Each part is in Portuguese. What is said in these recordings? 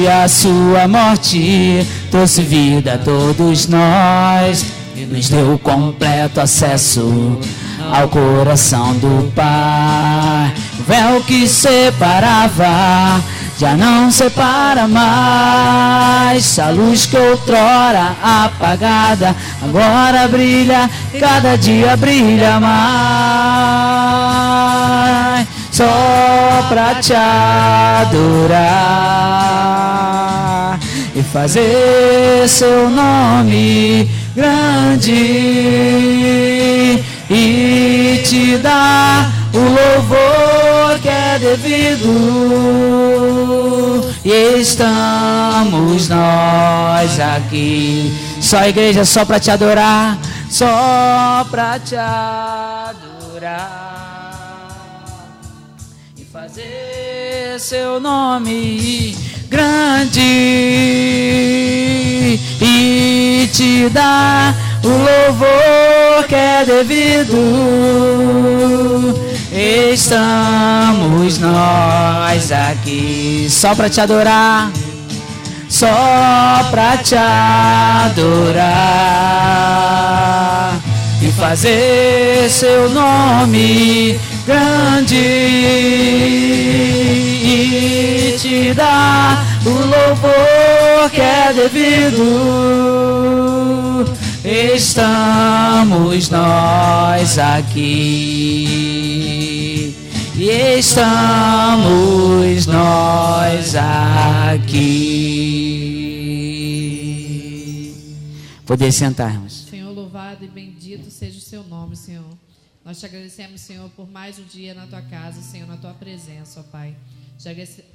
E a sua morte trouxe vida a todos nós e nos deu completo acesso ao coração do Pai. O véu que separava já não separa mais. A luz que outrora apagada agora brilha, cada dia brilha mais. Só pra te adorar e fazer seu nome grande e te dar o louvor que é devido. E estamos nós aqui, só a igreja, só pra te adorar, só pra te adorar e fazer seu nome grande e te dar o louvor que é devido. Estamos nós aqui só pra te adorar, só pra te adorar e fazer seu nome grande e te dar o louvor que é devido. Estamos nós aqui e estamos nós aqui. Poder sentarmos. Senhor, louvado e bendito seja o seu nome, Senhor. Nós te agradecemos, Senhor, por mais um dia na tua casa, Senhor, na tua presença, ó Pai.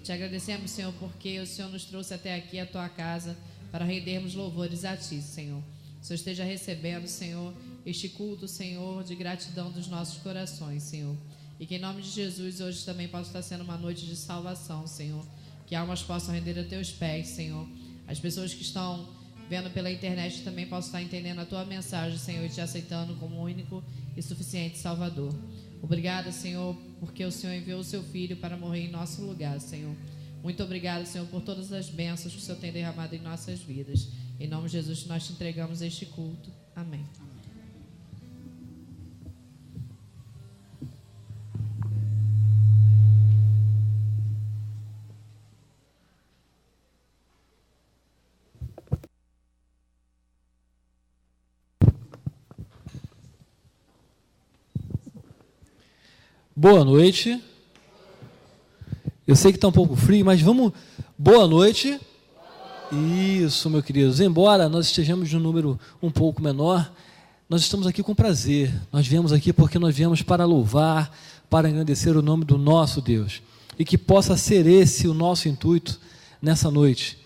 Te agradecemos, Senhor, porque o Senhor nos trouxe até aqui a tua casa para rendermos louvores a ti, Senhor. O Senhor esteja recebendo, Senhor, este culto, Senhor, de gratidão dos nossos corações, Senhor. E que em nome de Jesus hoje também possa estar sendo uma noite de salvação, Senhor. Que almas possam render a teus pés, Senhor. As pessoas que estão vendo pela internet também possam estar entendendo a tua mensagem, Senhor, e te aceitando como único e suficiente Salvador. Obrigada, Senhor, porque o Senhor enviou o seu Filho para morrer em nosso lugar, Senhor. Muito obrigado, Senhor, por todas as bênçãos que o Senhor tem derramado em nossas vidas. Em nome de Jesus, nós te entregamos este culto. Amém. Boa noite. Eu sei que está um pouco frio, mas vamos... Boa noite. Isso, meus queridos. Embora nós estejamos de um número um pouco menor, nós estamos aqui com prazer. Nós viemos aqui porque nós viemos para louvar, para engrandecer o nome do nosso Deus. E que possa ser esse o nosso intuito nessa noite,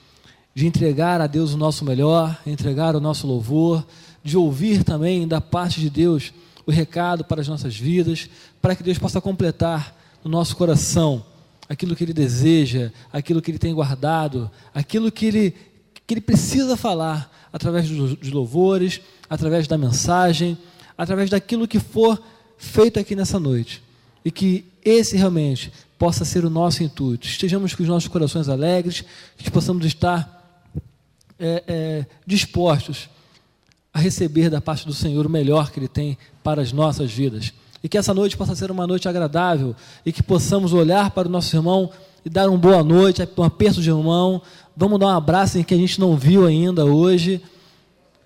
de entregar a Deus o nosso melhor, entregar o nosso louvor, de ouvir também da parte de Deus o recado para as nossas vidas, para que Deus possa completar no nosso coração aquilo que Ele deseja, aquilo que Ele tem guardado, aquilo que Ele precisa falar, através dos louvores, através da mensagem, através daquilo que for feito aqui nessa noite. E que esse realmente possa ser o nosso intuito. Estejamos com os nossos corações alegres, que possamos estar dispostos a receber da parte do Senhor o melhor que Ele tem para as nossas vidas. E que essa noite possa ser uma noite agradável e que possamos olhar para o nosso irmão e dar uma boa noite, um aperto de mão. Vamos dar um abraço em que a gente não viu ainda hoje.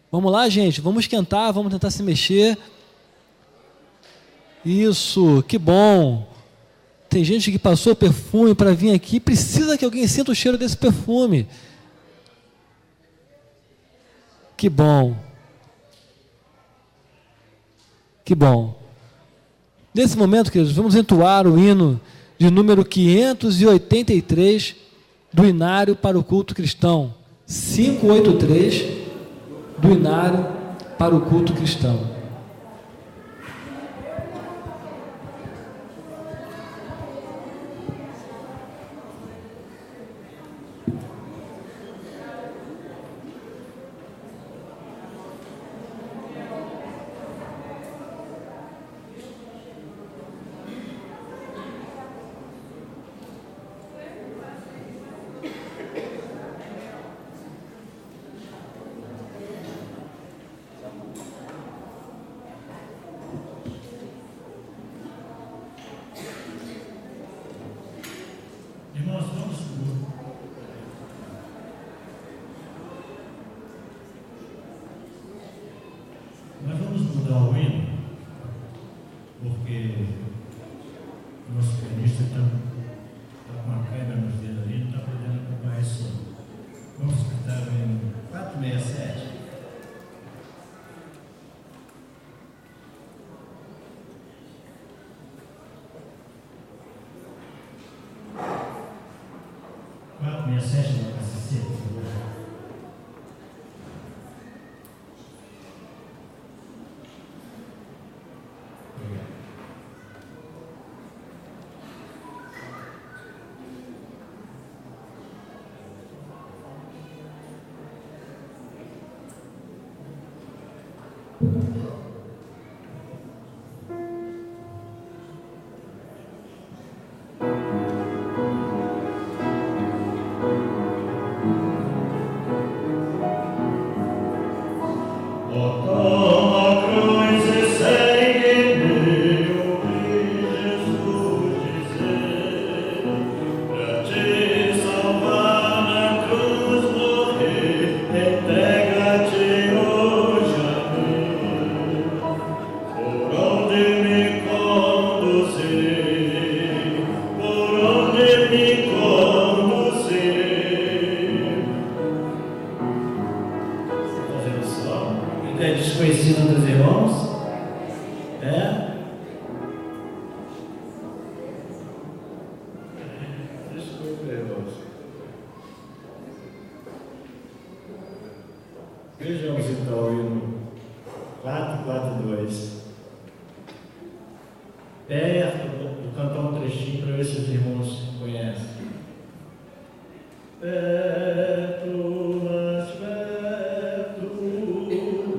Vamos lá, gente, vamos esquentar, vamos tentar se mexer. Isso, que bom. Tem gente que passou perfume para vir aqui, precisa que alguém sinta o cheiro desse perfume. Que bom. Que bom. Nesse momento, queridos, vamos entoar o hino de número 583 do Inário para o Culto Cristão. 583 do Inário para o Culto Cristão. Vejamos então o hino 442. Perto, vou cantar um trechinho para ver se os irmãos conhecem. Perto, mais perto,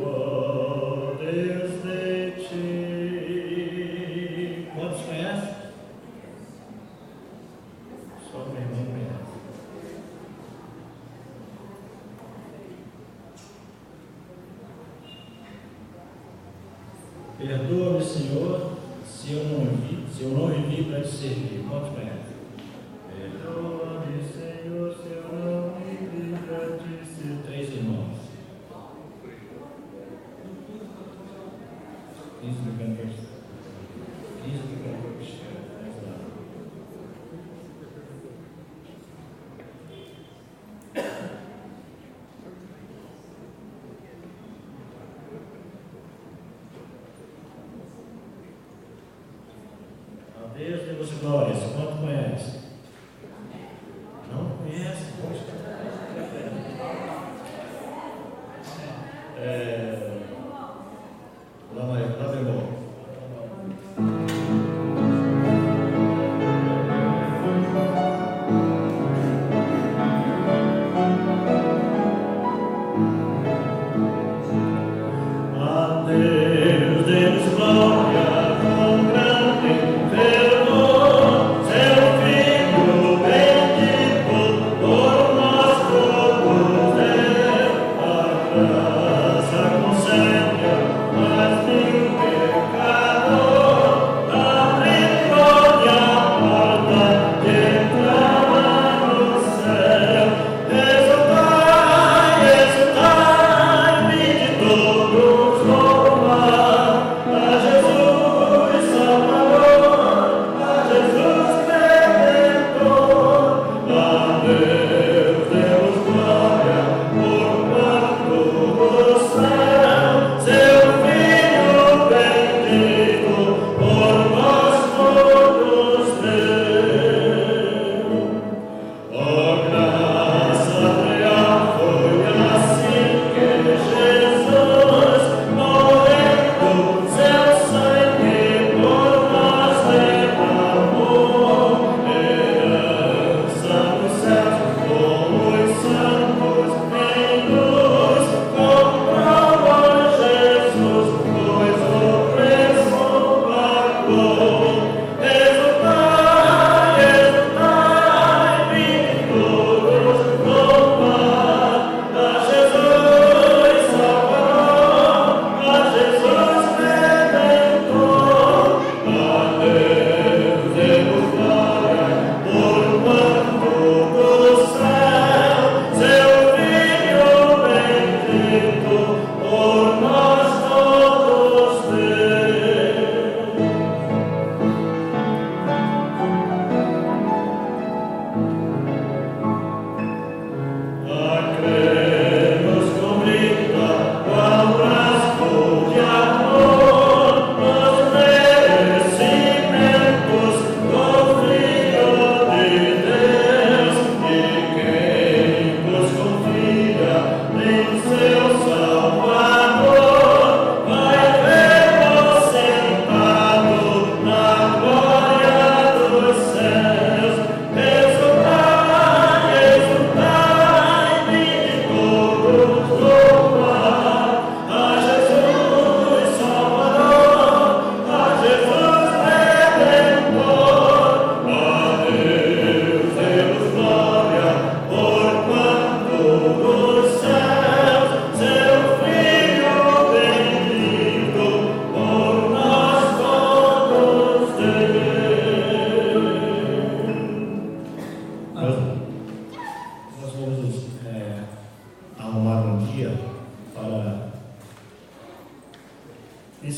ó Deus de ti. Quantos conhecem? Só o meu irmão conhece. Perdoa-me, Senhor, se eu não vivi para te servir. Quantos conhecem? Perdoa-me, Senhor, se eu não vivi para te servir. 3 irmãos. 15 do cantor. 15 do cantor cristão. Deus dê-vos glórias. Quanto conhece?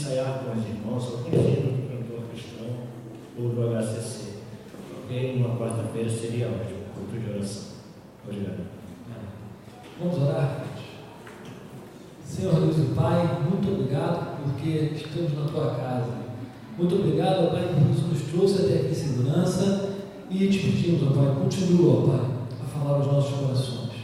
ensaiar com os irmãos, só tem sido do cantor cristão ou do HCC. Porque uma quarta-feira seria ótimo, culto de oração. Obrigado. Vamos orar? Senhor Deus e Pai, muito obrigado porque estamos na Tua casa. Muito obrigado, ó Pai, porque o Senhor nos trouxe até aqui em segurança e te pedimos, ó Pai, continua, ó Pai, a falar aos nossos corações.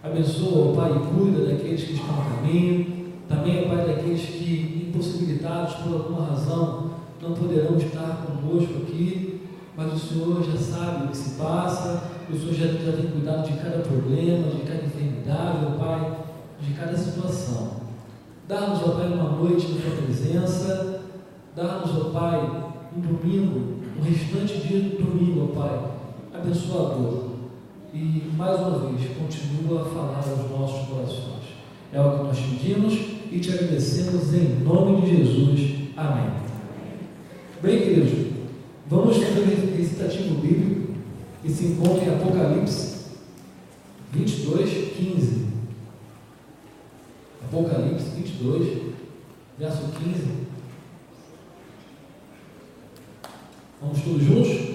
Abençoa, ó Pai, e cuida daqueles que estão no caminho, também, ó Pai, daqueles que, impossibilitados por alguma razão, não poderão estar conosco aqui, mas o Senhor já sabe o que se passa, o Senhor já tem cuidado de cada problema, de cada enfermidade, ó Pai, de cada situação. Dá-nos, ó Pai, uma noite na Tua presença, dá-nos, ó Pai, um domingo, um restante dia do domingo, ó Pai, abençoador. E, mais uma vez, continua a falar aos nossos corações. É o que nós pedimos e te agradecemos em nome de Jesus. Amém. Bem, queridos, vamos fazer um recitativo bíblico que se encontra em Apocalipse 22, 15. Apocalipse 22, verso 15. Vamos todos juntos?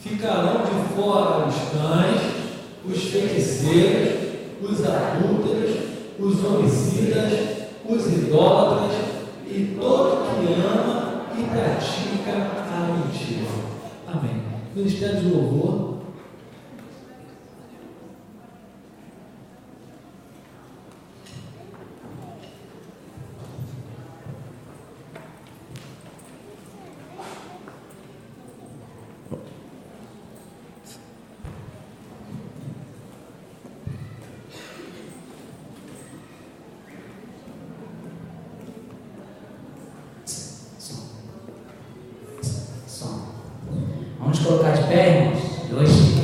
Ficarão de fora os cães, os feiticeiros, os adúlteros, os homicidas, os idólatras e todo que ama e pratica a mentira. Amém. Ministério de Louvor. Vamos colocar de pé, irmãos. Hoje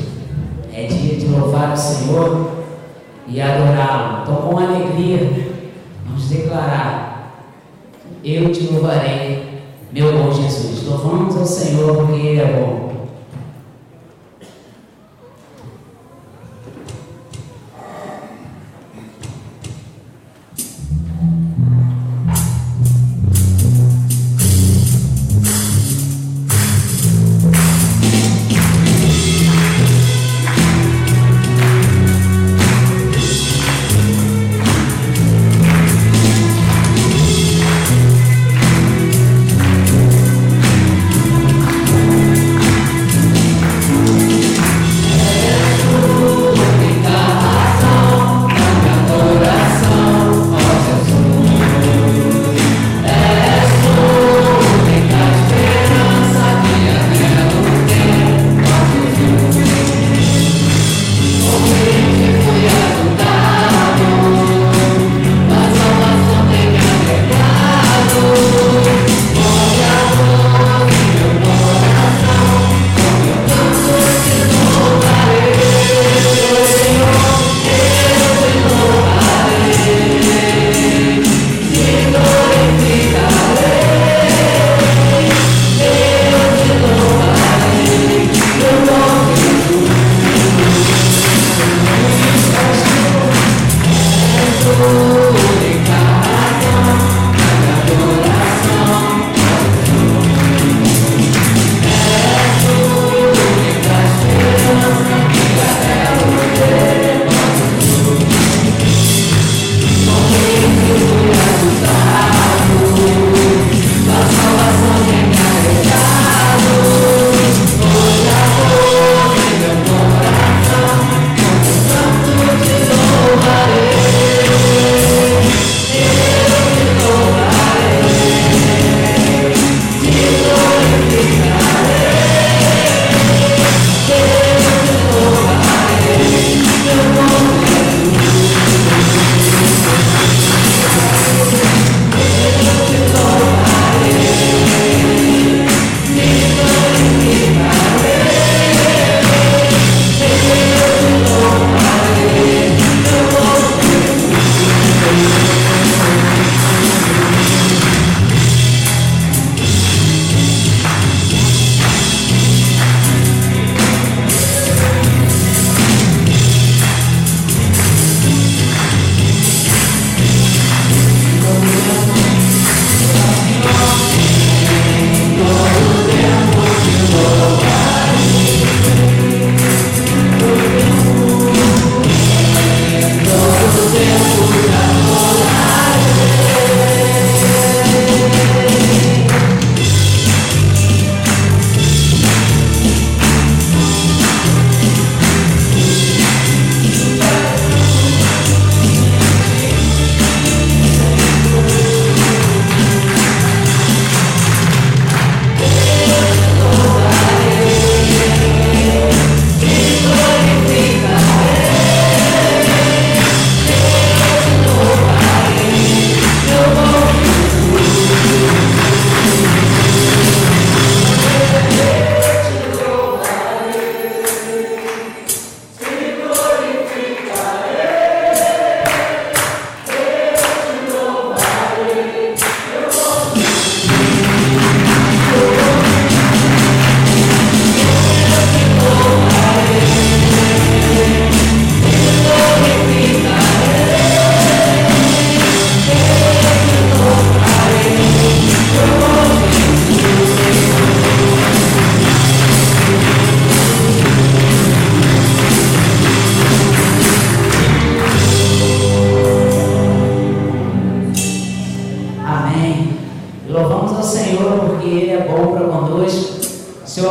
é dia de louvar o Senhor e adorá-lo. Então, com alegria, vamos declarar: eu te louvarei, meu bom Jesus. Louvamos ao Senhor porque Ele é bom.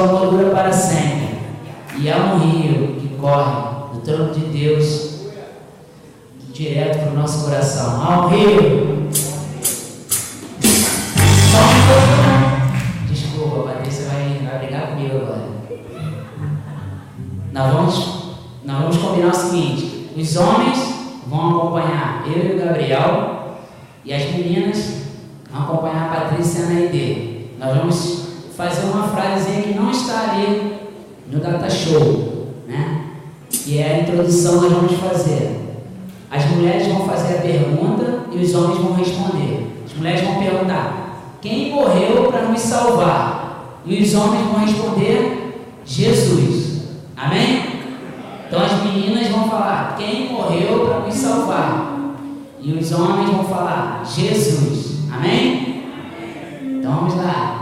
seu amor dura para sempre. E há um rio que corre do trono de Deus direto para o nosso coração. Há um rio. Desculpa, Patrícia vai brigar comigo agora. Nós vamos combinar o seguinte: os homens vão acompanhar eu e o Gabriel, e as meninas vão acompanhar a Patrícia e a Naide. Nós vamos fazer uma frasezinha que não está ali no Data Show, né? Que é a introdução que nós vamos fazer. As mulheres vão fazer a pergunta e os homens vão responder. As mulheres vão perguntar: quem morreu para nos salvar? E os homens vão responder: Jesus. Amém? Então as meninas vão falar: quem morreu para nos salvar? E os homens vão falar: Jesus. Amém? Então vamos lá.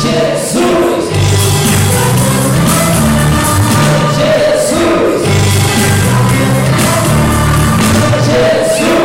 Jesus! Jesus! Jesus!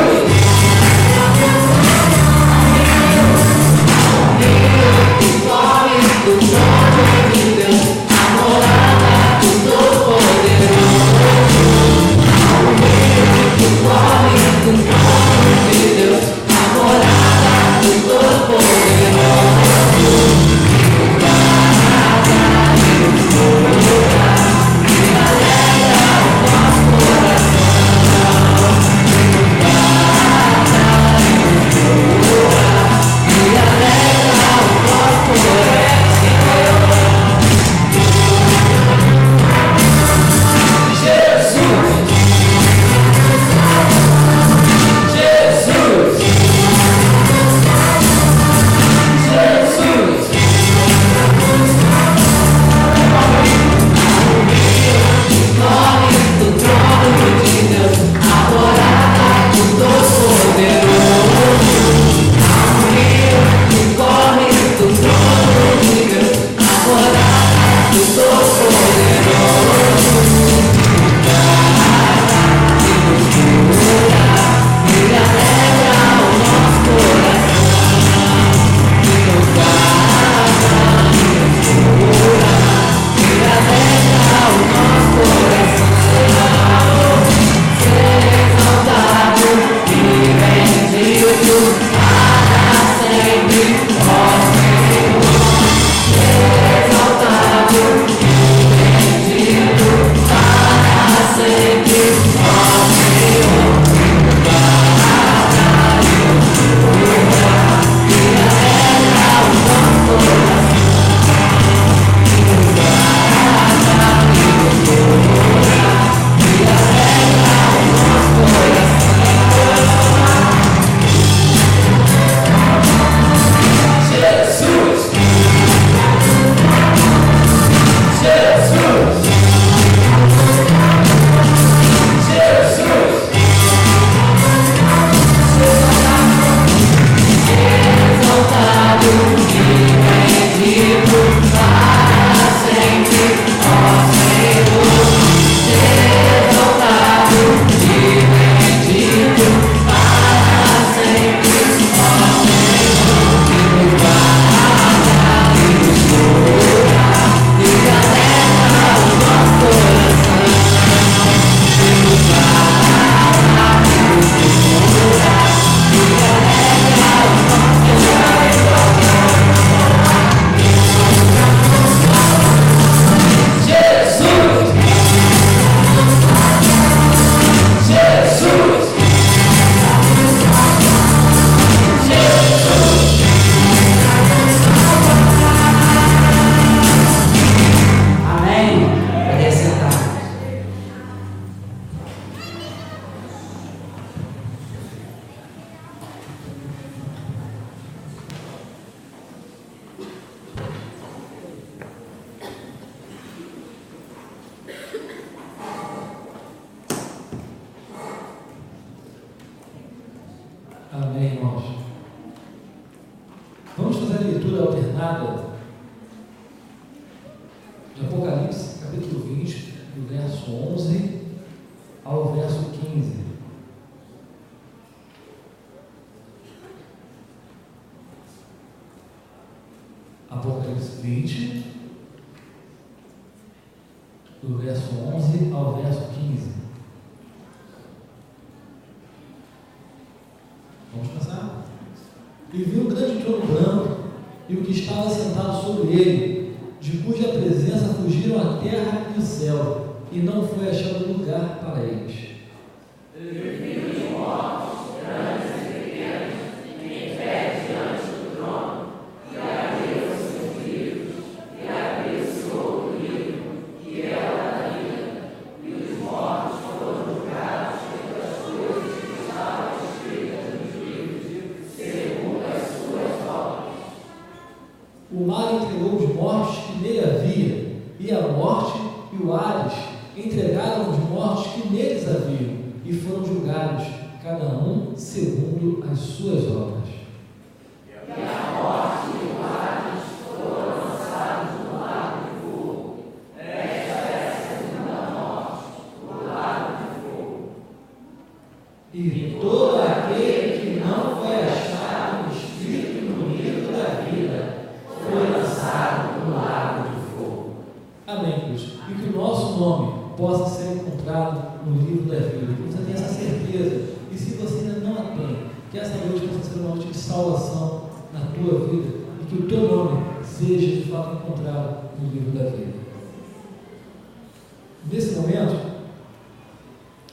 Amém, irmãos. Vamos fazer a leitura alternada de Apocalipse, capítulo 20, do verso 11 ao verso 15. do verso 11 ao verso 15. Vamos passar? E viu um grande trono branco e o que estava sentado sobre ele, de cuja presença fugiram a terra e o céu, e não foi achado lugar para eles. O mar entregou os mortos que nele havia, e a morte e o Hades entregaram os mortos que neles haviam, e foram julgados, cada um segundo as suas obras. E todo aquele que não foi achado inscrito no livro da vida foi lançado no lago de fogo. Amém, Cristo. E que o nosso nome possa ser encontrado no livro da vida. Que você tenha essa certeza. E se você ainda não a tem, que essa noite possa ser uma noite de salvação na tua vida. E que o teu nome seja de fato encontrado no livro da vida. Nesse momento,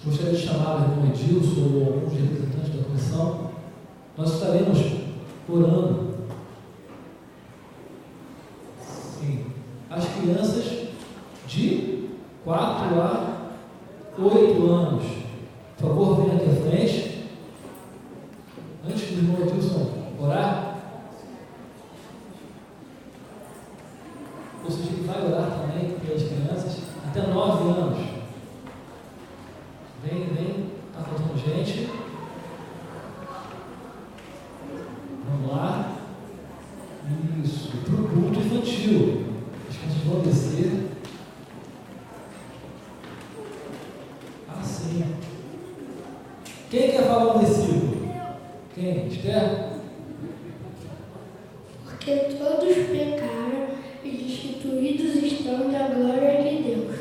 gostaria de chamar o irmão Edilson ou alguns representantes da comissão. Nós estaremos orando. Sim. As crianças de 4 a 8 anos. Por favor, venha aqui à frente. Antes do irmão Edilson orar. Ou seja, ele vai orar também pelas crianças até 9 anos. Vem, está faltando gente. Vamos lá. Isso, para o culto infantil. As crianças vão descer. Ah, sim. Quem quer falar um versículo? Quem? Esther? Porque todos pecaram e destituídos estão da glória de Deus.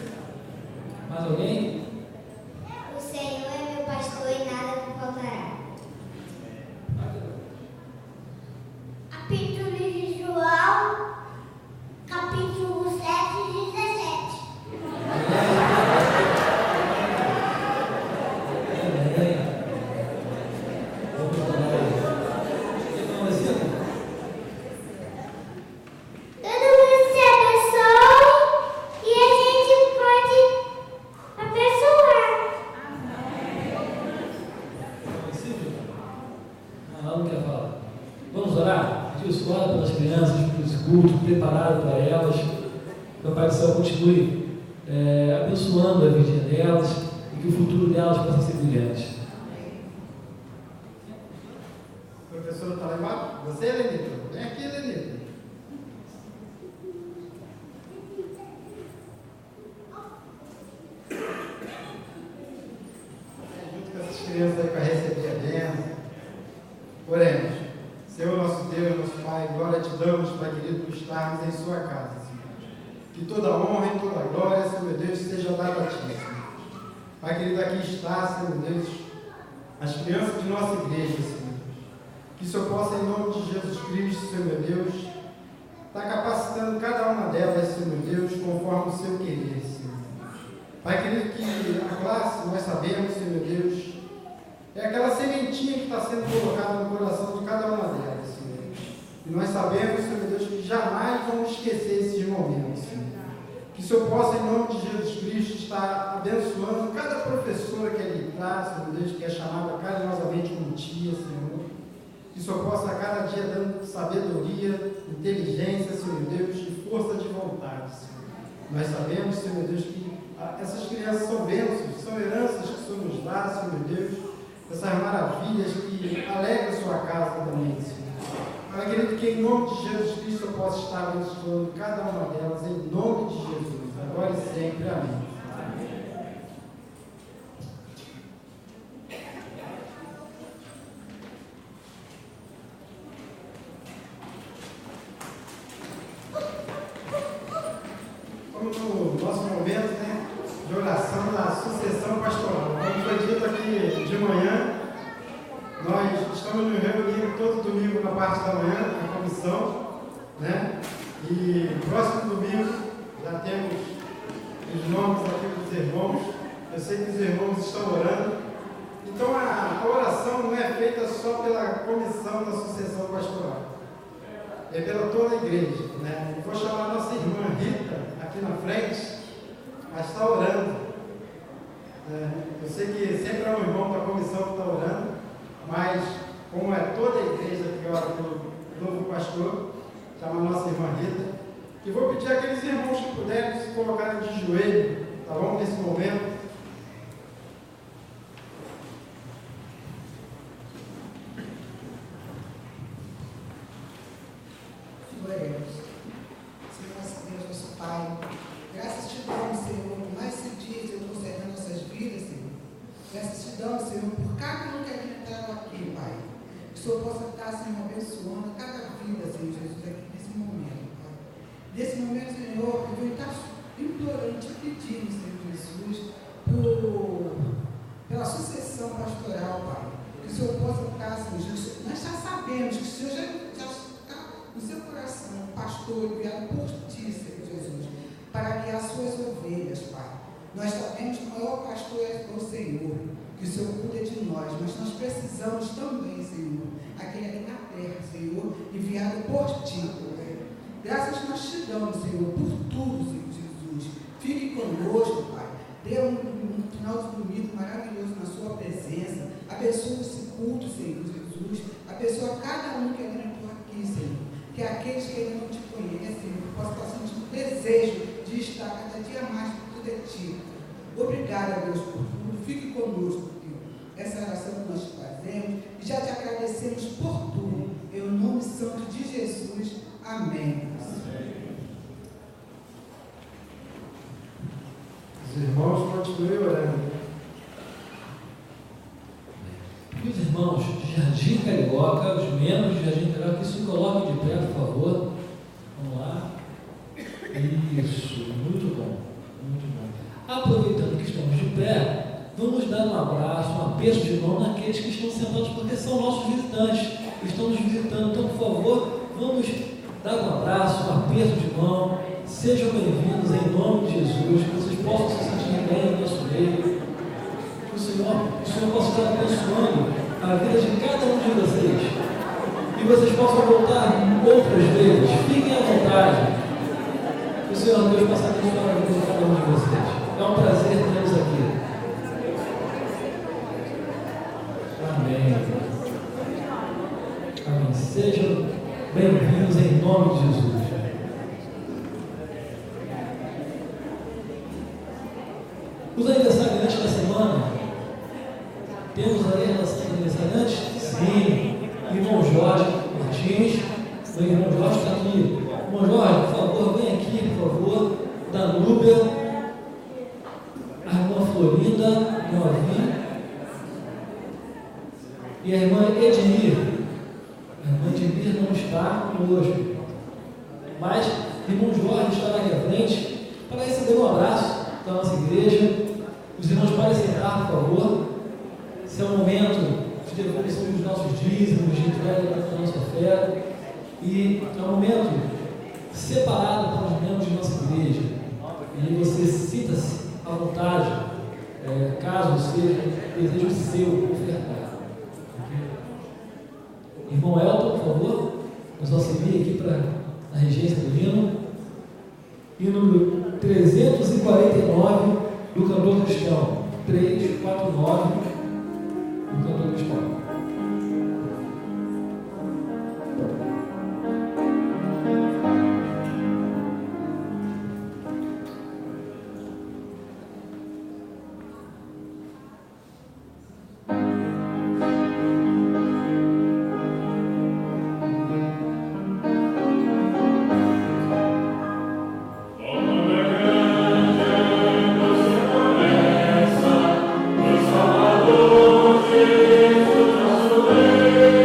Mais alguém? O Senhor é meu pastor e nada me faltará. Capítulo de João, capítulo 7 e 17. Todo mundo se abençoe e a gente pode abençoar. Não quer falar. Vamos orar? Deus, ora pelas crianças, pelos cultos, preparado para elas. Que o Pai do Céu continue abençoando a vida delas e que o futuro delas possa ser brilhante. O professor está lá embaixo? Você, Lenita? Vem aqui, Lenita. Junto com essas crianças aí para receber a bênção. Oremos. Senhor nosso Deus, nosso Pai, glória te damos, Pai querido, por estarmos em sua casa, Senhor. Que toda honra e toda glória, Senhor meu Deus, seja dada a ti, Senhor. Pai querido, aqui está, Senhor meu Deus, as crianças de nossa igreja, Senhor. Que o Senhor possa, em nome de Jesus Cristo, Senhor meu Deus, estar capacitando cada uma delas, Senhor meu Deus, conforme o seu querer, Senhor. Pai querido, que a classe, nós sabemos, Senhor meu Deus, é aquela sementinha que está sendo colocada no coração de cada uma delas, Senhor. E nós sabemos, Senhor meu Deus, que jamais vamos esquecer esses momentos, Senhor. Que o Senhor possa, em nome de Jesus Cristo, estar abençoando cada professora que ali está, Senhor meu Deus, que é chamada carinhosamente como tia, Senhor. Que o Senhor possa a cada dia dando sabedoria, inteligência, Senhor meu Deus, e força de vontade, Senhor. Nós sabemos, Senhor meu Deus, que essas crianças são bênçãos, são heranças que o Senhor nos dá, Senhor meu Deus, essas maravilhas que alegram a sua casa também, Senhor. Pai querido, que em nome de Jesus Cristo eu possa estar abençoando cada uma delas, em nome de Jesus, agora e sempre. Amém. Como no nosso momento, né, de oração da sucessão pastoral. Como foi dito aqui de manhã, nós estamos nos reunindo todo domingo na parte da manhã, na comissão, né? E próximo domingo já temos os nomes aqui dos irmãos. Eu sei que os irmãos estão orando. Então a oração não é feita só pela comissão da sucessão pastoral, é pela toda a igreja, né? Eu vou chamar a nossa irmã Rita aqui na frente, mas está orando. Eu sei que sempre é um irmão da comissão que está orando, mas como é toda a igreja que ora pelo novo pastor, chama a nossa irmã Rita. E vou pedir àqueles irmãos que puderem se colocarem de joelho, tá bom? Nesse momento. Oremos. Senhor nosso Deus, nosso Pai, graças te damos, Senhor, por mais esse dia, Senhor, conservando nossas vidas, Senhor. Graças te damos, Senhor, por cada um que entraram aqui, Pai. Que o Senhor possa estar, Senhor, abençoando cada vida, Senhor Jesus, aqui nesse momento, Pai. Nesse momento, Senhor, eu vou estar implorando, te pedindo, Senhor Jesus, pela sucessão pastoral, Pai. Que o Senhor possa estar, Senhor Jesus. Nós já sabemos que o Senhor já no seu coração, pastor enviado por ti, Senhor Jesus, para guiar suas ovelhas, Pai. Nós sabemos que o maior pastor é o Senhor, que o Senhor cuida de nós, mas nós precisamos também, Senhor, aquele ali na terra, Senhor, enviado por ti, Pai. Graças nós te damos, Senhor, por tudo, Senhor Jesus. Fique conosco, Pai. Dê um final de domingo maravilhoso na sua presença. Abençoe esse culto, Senhor Jesus. Abençoa cada um que entrou aqui, Senhor. Que aqueles que ainda não te conhecem possam estar sentindo desejo de estar cada dia mais por tudo é ti. Obrigada, Deus, por tudo. Fique conosco, Deus. Essa oração que nós fazemos e já te agradecemos por tudo. Em nome santo de Jesus. Amém. Os irmãos continuem orando. E os irmãos de Jardim Carioca, os membros de Jardim Carioca, que se coloquem de pé, por favor. Vamos lá. Isso, muito bom, muito bom. Aproveitando que estamos de pé, vamos dar um abraço, um aperto de mão naqueles que estão sentados, porque são nossos visitantes, que estão nos visitando. Então, por favor, vamos dar um abraço, um aperto de mão. Sejam bem-vindos em nome de Jesus, que vocês possam se sentir bem no nosso meio. Que o Senhor possa estar abençoando a vida de cada um de vocês. E vocês possam voltar outras vezes. Fiquem à vontade. Que o Senhor Deus possa abençoar a vida de cada um de vocês. É um prazer tê-los aqui. Amém. Amém. Sejam bem-vindos em nome de Jesus. Os aniversariantes da semana. Temos aí aniversariantes? Sim. Irmão Jorge Martins. O irmão Jorge está aqui. Irmão Jorge, por favor, vem aqui, por favor. Danúbia. A irmã Florinda, Novinha. E a irmã Edmir. A irmã Edmir não está conosco. Mas o irmão Jorge estará aqui à frente para receber um abraço da nossa igreja. Os irmãos podem sentar, por favor. Esse é o momento de devolução dos nossos dízimos, de entrega da nossa oferta. E é um momento separado para os membros de nossa igreja. E você sinta-se à vontade, caso seja desejo seu ofertar. Irmão Elton, por favor, nos auxilie aqui para a regência do hino. Hino 349 do cantor cristão. 349 do cantor cristão. Salvador, Jesus, nosso Rei.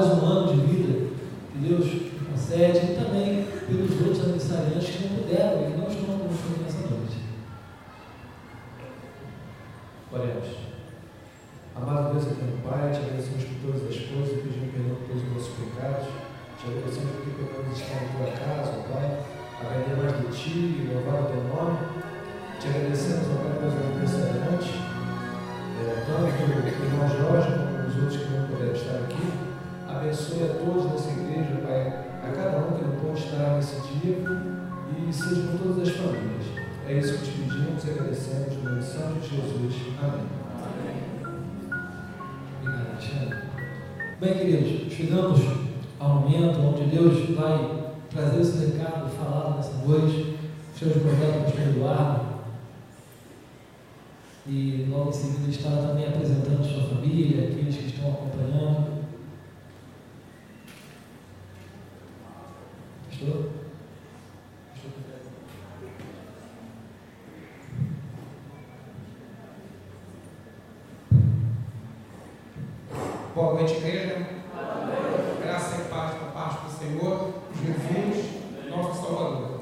mais um ano de vida que Deus concede, e também pelos outros aniversariantes que não puderam e não estão conosco nessa noite. Oremos. Amado Deus e Eterno Pai, te agradecemos por todas as coisas e pedimos perdão por todos os nossos pecados. Te agradecemos porque podemos estar na tua casa, ó Pai, aprender mais de ti e louvar o teu nome. Te agradecemos, ó Pai, pelos aniversariantes, tanto o irmão Jorge como os outros que não puderam estar aqui. Abençoe a todos nessa igreja, Pai, a cada um que não pode estar nesse dia e seja com todas as famílias. É isso que te pedimos e agradecemos no nome santo de Jesus. Amém. Obrigado, Alexandre. Bem, queridos, chegamos ao momento onde Deus vai trazer esse recado falado nessa noite, cheio de projeto do pastor Eduardo, e logo em seguida estará também apresentando sua família, aqueles que estão acompanhando. Pastor? Boa noite, igreja. Graça e paz da parte do Senhor, Jesus, nosso Salvador.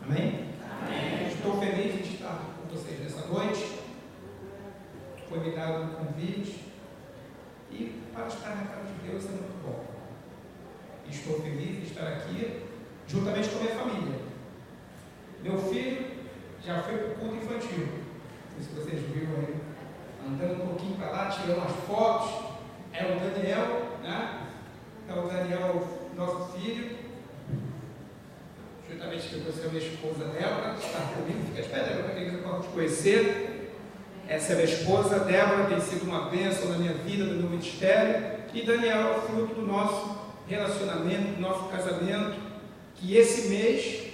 Amém? Estou feliz de estar com vocês nessa noite. Foi me dado um convite e para estar na casa de Deus é muito bom. Estou feliz de estar aqui juntamente com a minha família. Meu filho já foi para o culto infantil. Não sei se vocês viram aí, andando um pouquinho para lá, tirando as fotos. É o Daniel, né? É o Daniel, nosso filho. Juntamente com você, a minha esposa Débora, que está comigo. Fica esperando para que eles possam te conhecer. Essa é a minha esposa, Débora, tem sido uma bênção na minha vida, no meu ministério. E Daniel é o fruto do nosso relacionamento, do nosso casamento, que esse mês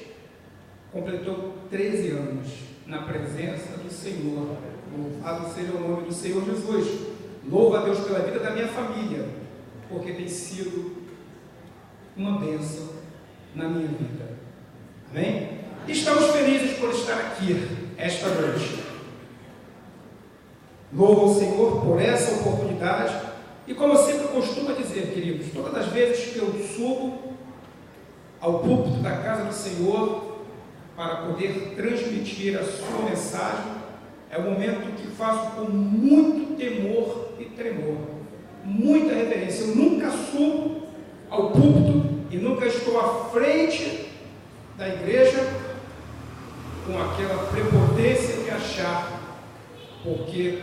completou 13 anos na presença do Senhor. Louvado seja o nome do Senhor Jesus. Louvo a Deus pela vida da minha família, porque tem sido uma bênção na minha vida. Amém? Estamos felizes por estar aqui esta noite. Louvo ao Senhor por essa oportunidade. E como eu sempre costumo dizer, queridos, todas as vezes que eu subo ao púlpito da casa do Senhor para poder transmitir a sua mensagem, é um momento que faço com muito temor e tremor, muita reverência. Eu nunca subo ao púlpito e nunca estou à frente da igreja com aquela prepotência de achar, porque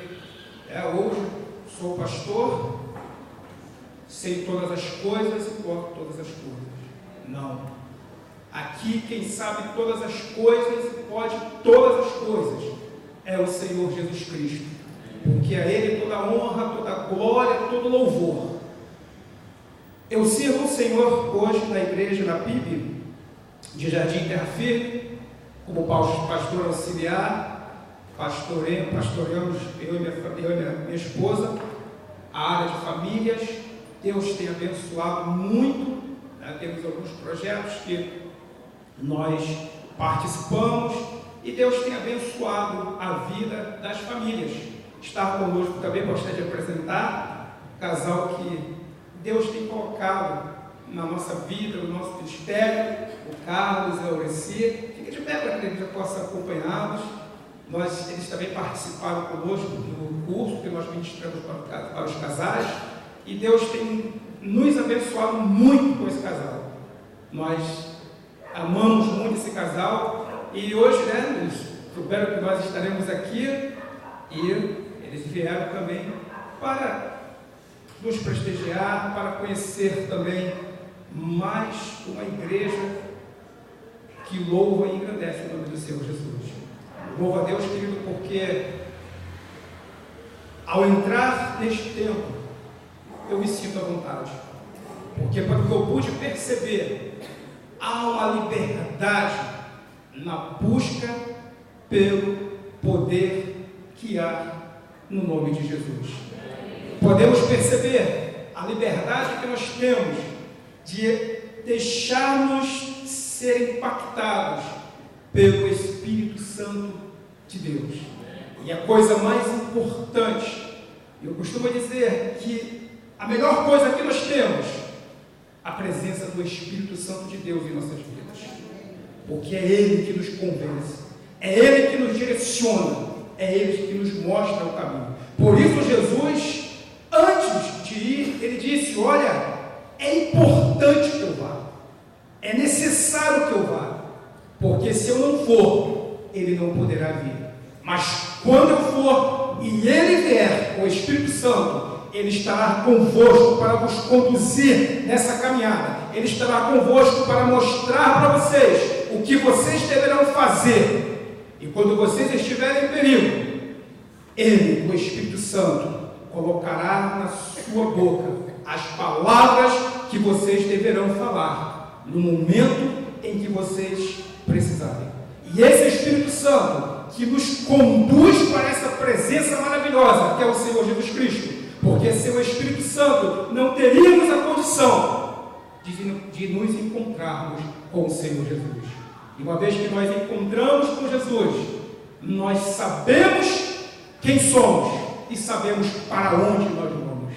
hoje sou pastor, sei todas as coisas e posso todas as coisas. Não. Aqui quem sabe todas as coisas e pode todas as coisas é o Senhor Jesus Cristo, porque a Ele toda honra, toda glória, todo louvor. Eu sirvo o Senhor hoje na igreja, na PIB de Jardim Terra Firme, como pastor auxiliar, pastoreamos eu e minha esposa, a área de famílias. Deus tem abençoado muito, né? Temos alguns projetos que nós participamos, e Deus tem abençoado a vida das famílias. Está conosco também, gostaria de apresentar o casal que Deus tem colocado na nossa vida, no nosso ministério, o Carlos e a Aureci. Fica de pé para que a gente possa acompanhá-los. Eles também participaram conosco do curso que nós ministramos para os casais, e Deus tem nos abençoado muito com esse casal. Nós amamos muito esse casal. E hoje, né, eles souberam que nós estaremos aqui e eles vieram também para nos prestigiar, para conhecer também mais uma igreja que louva e engrandece o nome do Senhor Jesus. Louvo a Deus, querido, porque ao entrar neste tempo, eu me sinto à vontade. Porque pelo que eu pude perceber, há uma liberdade na busca pelo poder que há no nome de Jesus. Podemos perceber a liberdade que nós temos de deixar-nos ser impactados pelo Espírito Santo de Deus. E a coisa mais importante, eu costumo dizer que a melhor coisa que nós temos do Espírito Santo de Deus em nossas vidas. Porque é Ele que nos convence, é Ele que nos direciona, é Ele que nos mostra o caminho. Por isso Jesus, antes de ir, Ele disse: olha, é importante que eu vá, é necessário que eu vá, porque se eu não for, Ele não poderá vir. Mas quando eu for e Ele vier, o Espírito Santo, Ele estará convosco para vos conduzir nessa caminhada. Ele estará convosco para mostrar para vocês o que vocês deverão fazer. E quando vocês estiverem em perigo, Ele, o Espírito Santo, colocará na sua boca as palavras que vocês deverão falar no momento em que vocês precisarem. E esse Espírito Santo que nos conduz para essa presença maravilhosa que é o Senhor Jesus Cristo, porque sem o Espírito Santo não teríamos a condição de nos encontrarmos com o Senhor Jesus. E uma vez que nós encontramos com Jesus, nós sabemos quem somos e sabemos para onde nós vamos.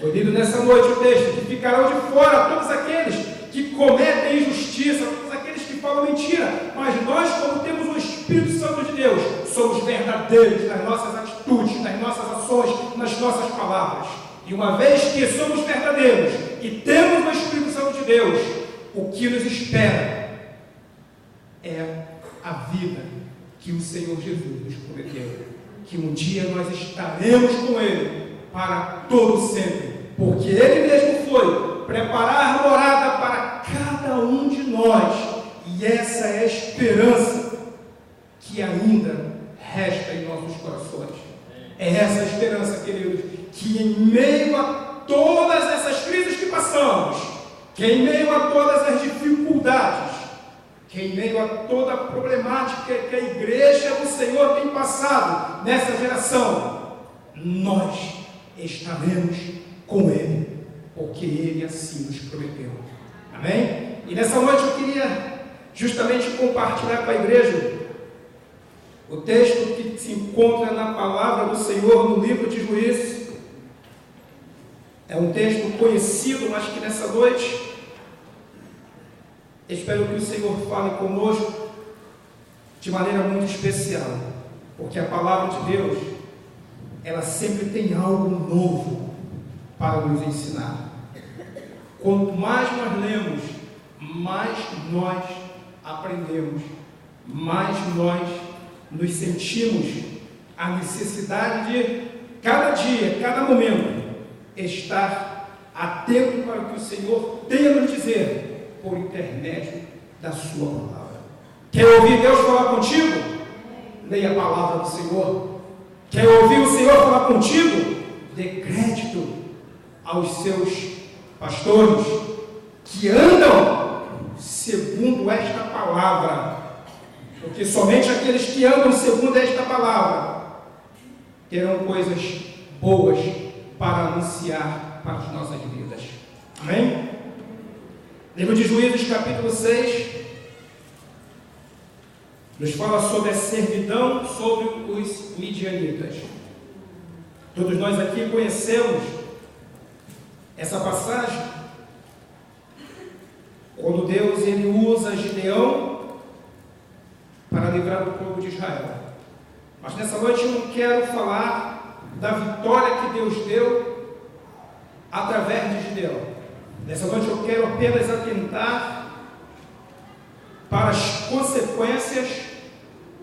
Foi lido nessa noite o texto: que ficarão de fora todos aqueles que cometem injustiça, todos aqueles que falam mentira, mas nós, como temos o Espírito Santo de Deus, somos verdadeiros nas nossas atitudes, nas nossas ações, nas nossas palavras. E uma vez que somos verdadeiros e temos o Espírito Santo de Deus, o que nos espera é a vida que o Senhor Jesus nos prometeu, que um dia nós estaremos com Ele para todo sempre, porque Ele mesmo foi preparar morada para cada um de nós, e essa é a esperança que ainda resta em nossos corações. É essa a esperança, queridos, que em meio a todas essas crises que passamos, que em meio a todas as dificuldades, que em meio a toda a problemática que a igreja do Senhor tem passado nessa geração, nós estaremos com Ele, porque Ele assim nos prometeu. Amém? E nessa noite eu queria justamente compartilhar com a igreja o texto que se encontra na palavra do Senhor no livro de Juízes. É um texto conhecido, mas que nessa noite espero que o Senhor fale conosco de maneira muito especial, porque a palavra de Deus, ela sempre tem algo novo para nos ensinar. Quanto mais nós lemos, mais nós aprendemos, mais nós nos sentimos a necessidade de, cada dia, cada momento, estar atento para o que o Senhor tem a nos dizer por intermédio da sua palavra. Quer ouvir Deus falar contigo? Leia a palavra do Senhor. Quer ouvir o Senhor falar contigo? Dê crédito aos seus pastores que andam segundo esta palavra, porque somente aqueles que andam segundo esta palavra terão coisas boas para anunciar para as nossas vidas. Amém? Livro de Juízes, capítulo 6, nos fala sobre a servidão sobre os midianitas. Todos nós aqui conhecemos essa passagem, quando Deus ele usa Gideão para livrar o povo de Israel. Mas nessa noite eu não quero falar da vitória que Deus deu através de Gideão. Nessa noite eu quero apenas atentar para as consequências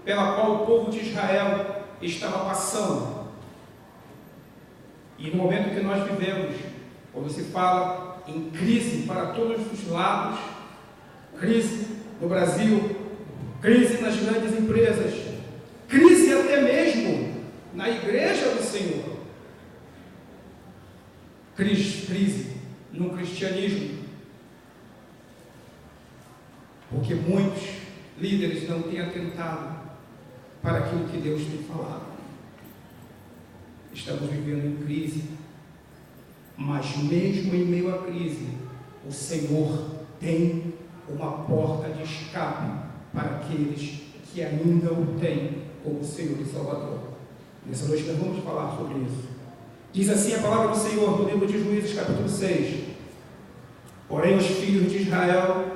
pela qual o povo de Israel estava passando. E no momento que nós vivemos, quando se fala em crise para todos os lados, crise no Brasil, crise nas grandes empresas, crise até mesmo na igreja do Senhor, crise no cristianismo, porque muitos líderes não têm atentado para aquilo que Deus tem falado. Estamos vivendo em crise, mas mesmo em meio à crise, o Senhor tem uma porta de escape para aqueles que ainda o têm como Senhor e Salvador. Nessa noite nós vamos falar sobre isso. Diz assim a palavra do Senhor no livro de Juízes, capítulo 6. Porém, os filhos de Israel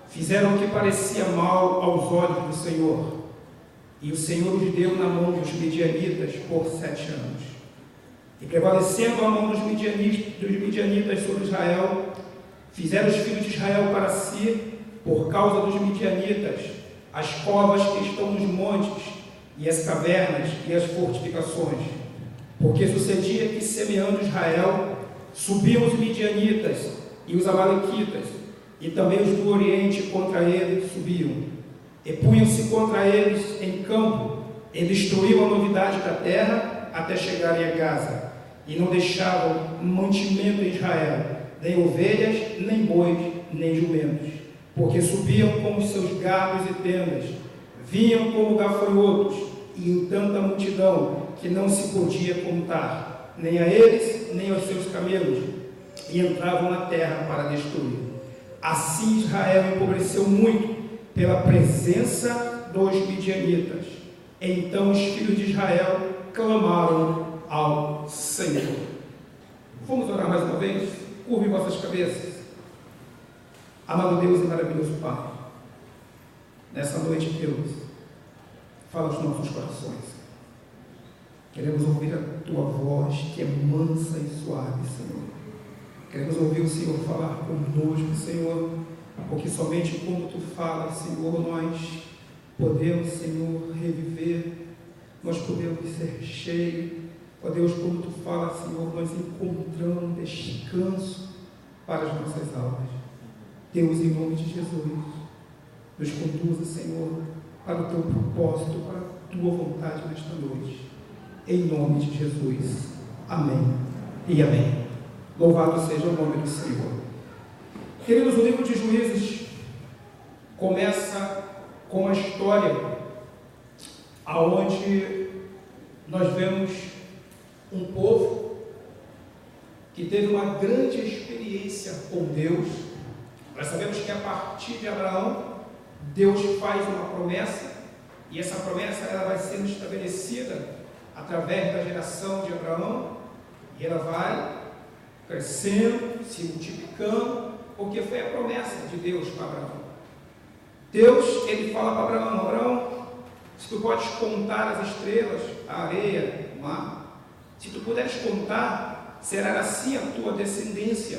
fizeram o que parecia mal aos olhos do Senhor, e o Senhor os deu na mão dos midianitas por 7 anos. E prevalecendo a mão dos midianitas sobre Israel, fizeram os filhos de Israel para si, por causa dos midianitas, as covas que estão nos montes, e as cavernas e as fortificações. Porque sucedia que, semeando Israel, subiam os midianitas e os amalequitas, e também os do Oriente contra eles subiam, e punham-se contra eles em campo, e destruíam a novidade da terra até chegarem a Gaza, e não deixavam mantimento em Israel, nem ovelhas, nem bois, nem jumentos, porque subiam com os seus gados e tendas, vinham como gafanhotos, e em tanta multidão que não se podia contar, nem a eles, nem aos seus camelos, e entravam na terra para destruir. Assim Israel empobreceu muito pela presença dos midianitas. Então os filhos de Israel clamaram ao Senhor. Vamos orar mais uma vez? Curvem vossas cabeças. Amado Deus e maravilhoso Pai, nessa noite, Deus, fala aos nossos corações. Queremos ouvir a Tua voz, que é mansa e suave, Senhor. Queremos ouvir o Senhor falar conosco, Senhor, porque somente quando Tu falas, Senhor, nós podemos, Senhor, reviver, nós podemos ser cheios. Ó Deus, quando Tu falas, Senhor, nós encontramos descanso para as nossas almas. Deus, em nome de Jesus, nos conduza, Senhor, para o Teu propósito, para a Tua vontade nesta noite. Em nome de Jesus. Amém e amém. Louvado seja o nome do Senhor. Queridos, o livro de Juízes começa com a história aonde nós vemos um povo que teve uma grande experiência com Deus. Nós sabemos que a partir de Abraão, Deus faz uma promessa, e essa promessa ela vai sendo estabelecida através da geração de Abraão, e ela vai crescendo, se multiplicando, porque foi a promessa de Deus para Abraão. Deus, ele fala para Abraão: Abraão, se tu podes contar as estrelas, a areia, o mar, se tu puderes contar, será assim a tua descendência,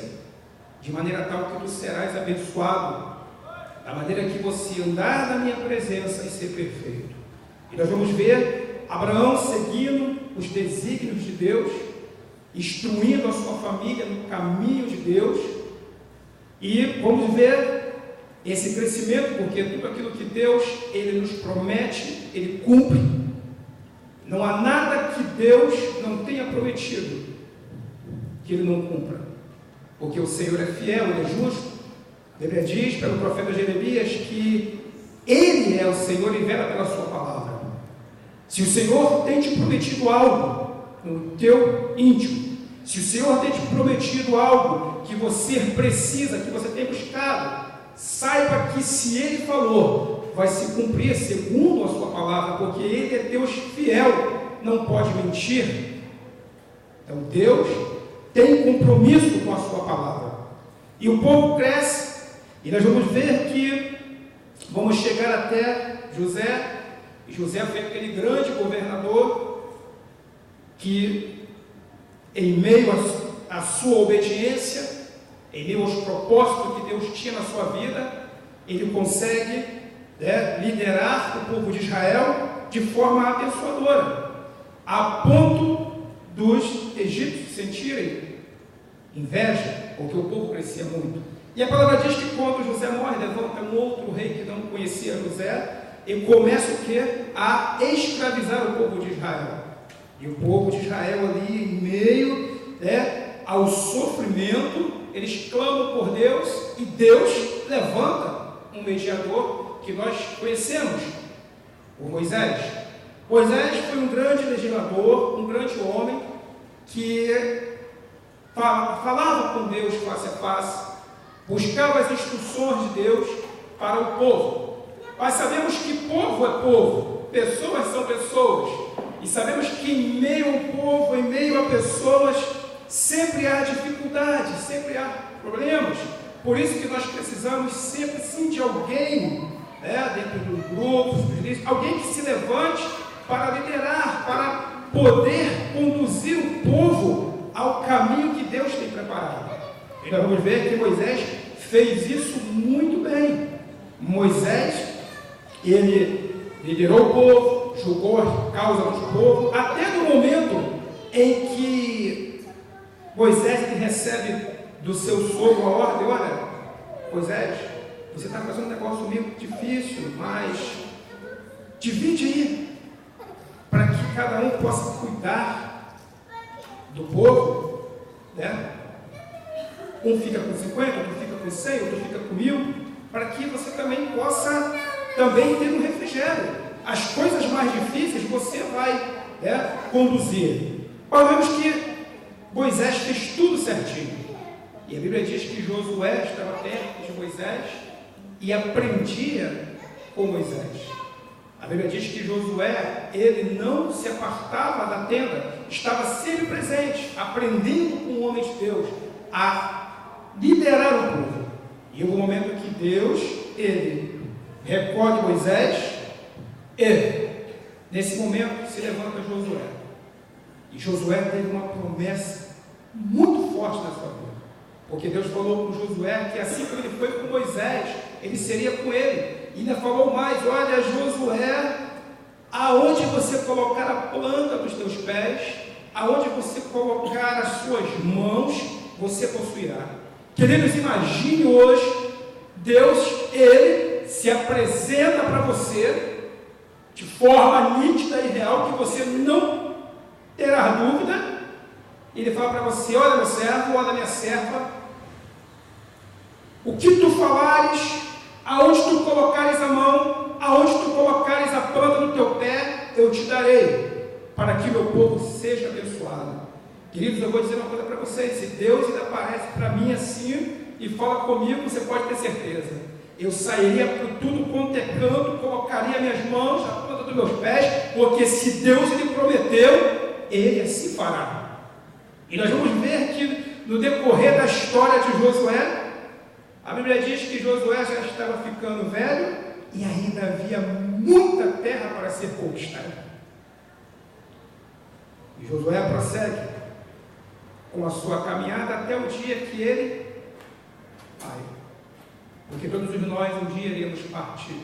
de maneira tal que tu serás abençoado, da maneira que você andar na minha presença e ser perfeito. E nós vamos ver Abraão seguindo os desígnios de Deus, instruindo a sua família no caminho de Deus, e vamos ver esse crescimento, porque tudo aquilo que Deus ele nos promete, ele cumpre. Não há nada que Deus não tenha prometido que ele não cumpra, porque o Senhor é fiel, ele é justo. A Bíblia diz pelo profeta Jeremias que ele é o Senhor e vela pela sua palavra. Se o Senhor tem te prometido algo no teu íntimo, se o Senhor tem te prometido algo que você precisa, que você tem buscado, saiba que se Ele falou, vai se cumprir segundo a sua palavra, porque Ele é Deus fiel, não pode mentir. Então Deus tem compromisso com a sua palavra. E o povo cresce, e nós vamos ver que vamos chegar até José, e José foi aquele grande governador que, em meio à sua obediência, em meio aos propósitos que Deus tinha na sua vida, ele consegue liderar o povo de Israel de forma abençoadora, a ponto dos egípcios sentirem inveja, porque o povo crescia muito. E a palavra diz que quando José morre, levanta um outro rei que não conhecia José, e começa o quê? A escravizar o povo de Israel. E o povo de Israel ali, em meio ao sofrimento, eles clamam por Deus, e Deus levanta um mediador que nós conhecemos, o Moisés. Moisés foi um grande legislador, um grande homem, que falava com Deus face a face, buscava as instruções de Deus para o povo. Mas sabemos que povo é povo, pessoas são pessoas, e sabemos que em meio ao povo, em meio a pessoas, sempre há dificuldades, sempre há problemas, Por isso que nós precisamos sempre sim de alguém, dentro do grupo, alguém que se levante para liderar, para poder conduzir o povo ao caminho que Deus tem preparado. E nós vamos ver que Moisés fez isso muito bem. Moisés, ele liderou o povo, julgou a causa do povo, até no momento em que Moisés ele recebe do seu sogro a ordem: olha, Moisés, você está fazendo um negócio meio difícil, mas divide aí, para que cada um possa cuidar do povo, né? Um fica com 50, outro fica com 100, outro fica com 1000, para que você também possa também ter um refrigério. As coisas mais difíceis você vai conduzir. Nós vemos que Moisés fez tudo certinho. E a Bíblia diz que Josué estava perto de Moisés e aprendia com Moisés. A Bíblia diz que Josué, ele não se apartava da tenda, estava sempre presente, aprendendo com o homem de Deus a liderar o povo. E houve um momento que Deus, ele recolhe Moisés e, nesse momento, se levanta Josué. E Josué teve uma promessa muito forte na sua vida. Porque Deus falou com Josué que assim como ele foi com Moisés, ele seria com ele. E ainda falou mais: olha, Josué, aonde você colocar a planta dos teus pés, aonde você colocar as suas mãos, você possuirá. Queridos, imagine hoje, Deus, ele se apresenta para você de forma nítida e real, que você não terá dúvida. Ele fala para você: olha, meu servo, olha, minha serva, o que tu falares, aonde tu colocares a mão, aonde tu colocares a planta do teu pé, eu te darei, para que meu povo seja abençoado. Queridos, eu vou dizer uma coisa para vocês: se Deus ainda aparece para mim assim e fala comigo, você pode ter certeza, eu sairia por tudo quanto é canto, colocaria minhas mãos na planta dos meus pés, porque se Deus ele prometeu, ele assim fará. E nós vamos ver que no decorrer da história de Josué, a Bíblia diz que Josué já estava ficando velho e ainda havia muita terra para ser conquistada. E Josué prossegue com a sua caminhada até o dia que ele vai. Porque todos nós um dia iremos partir.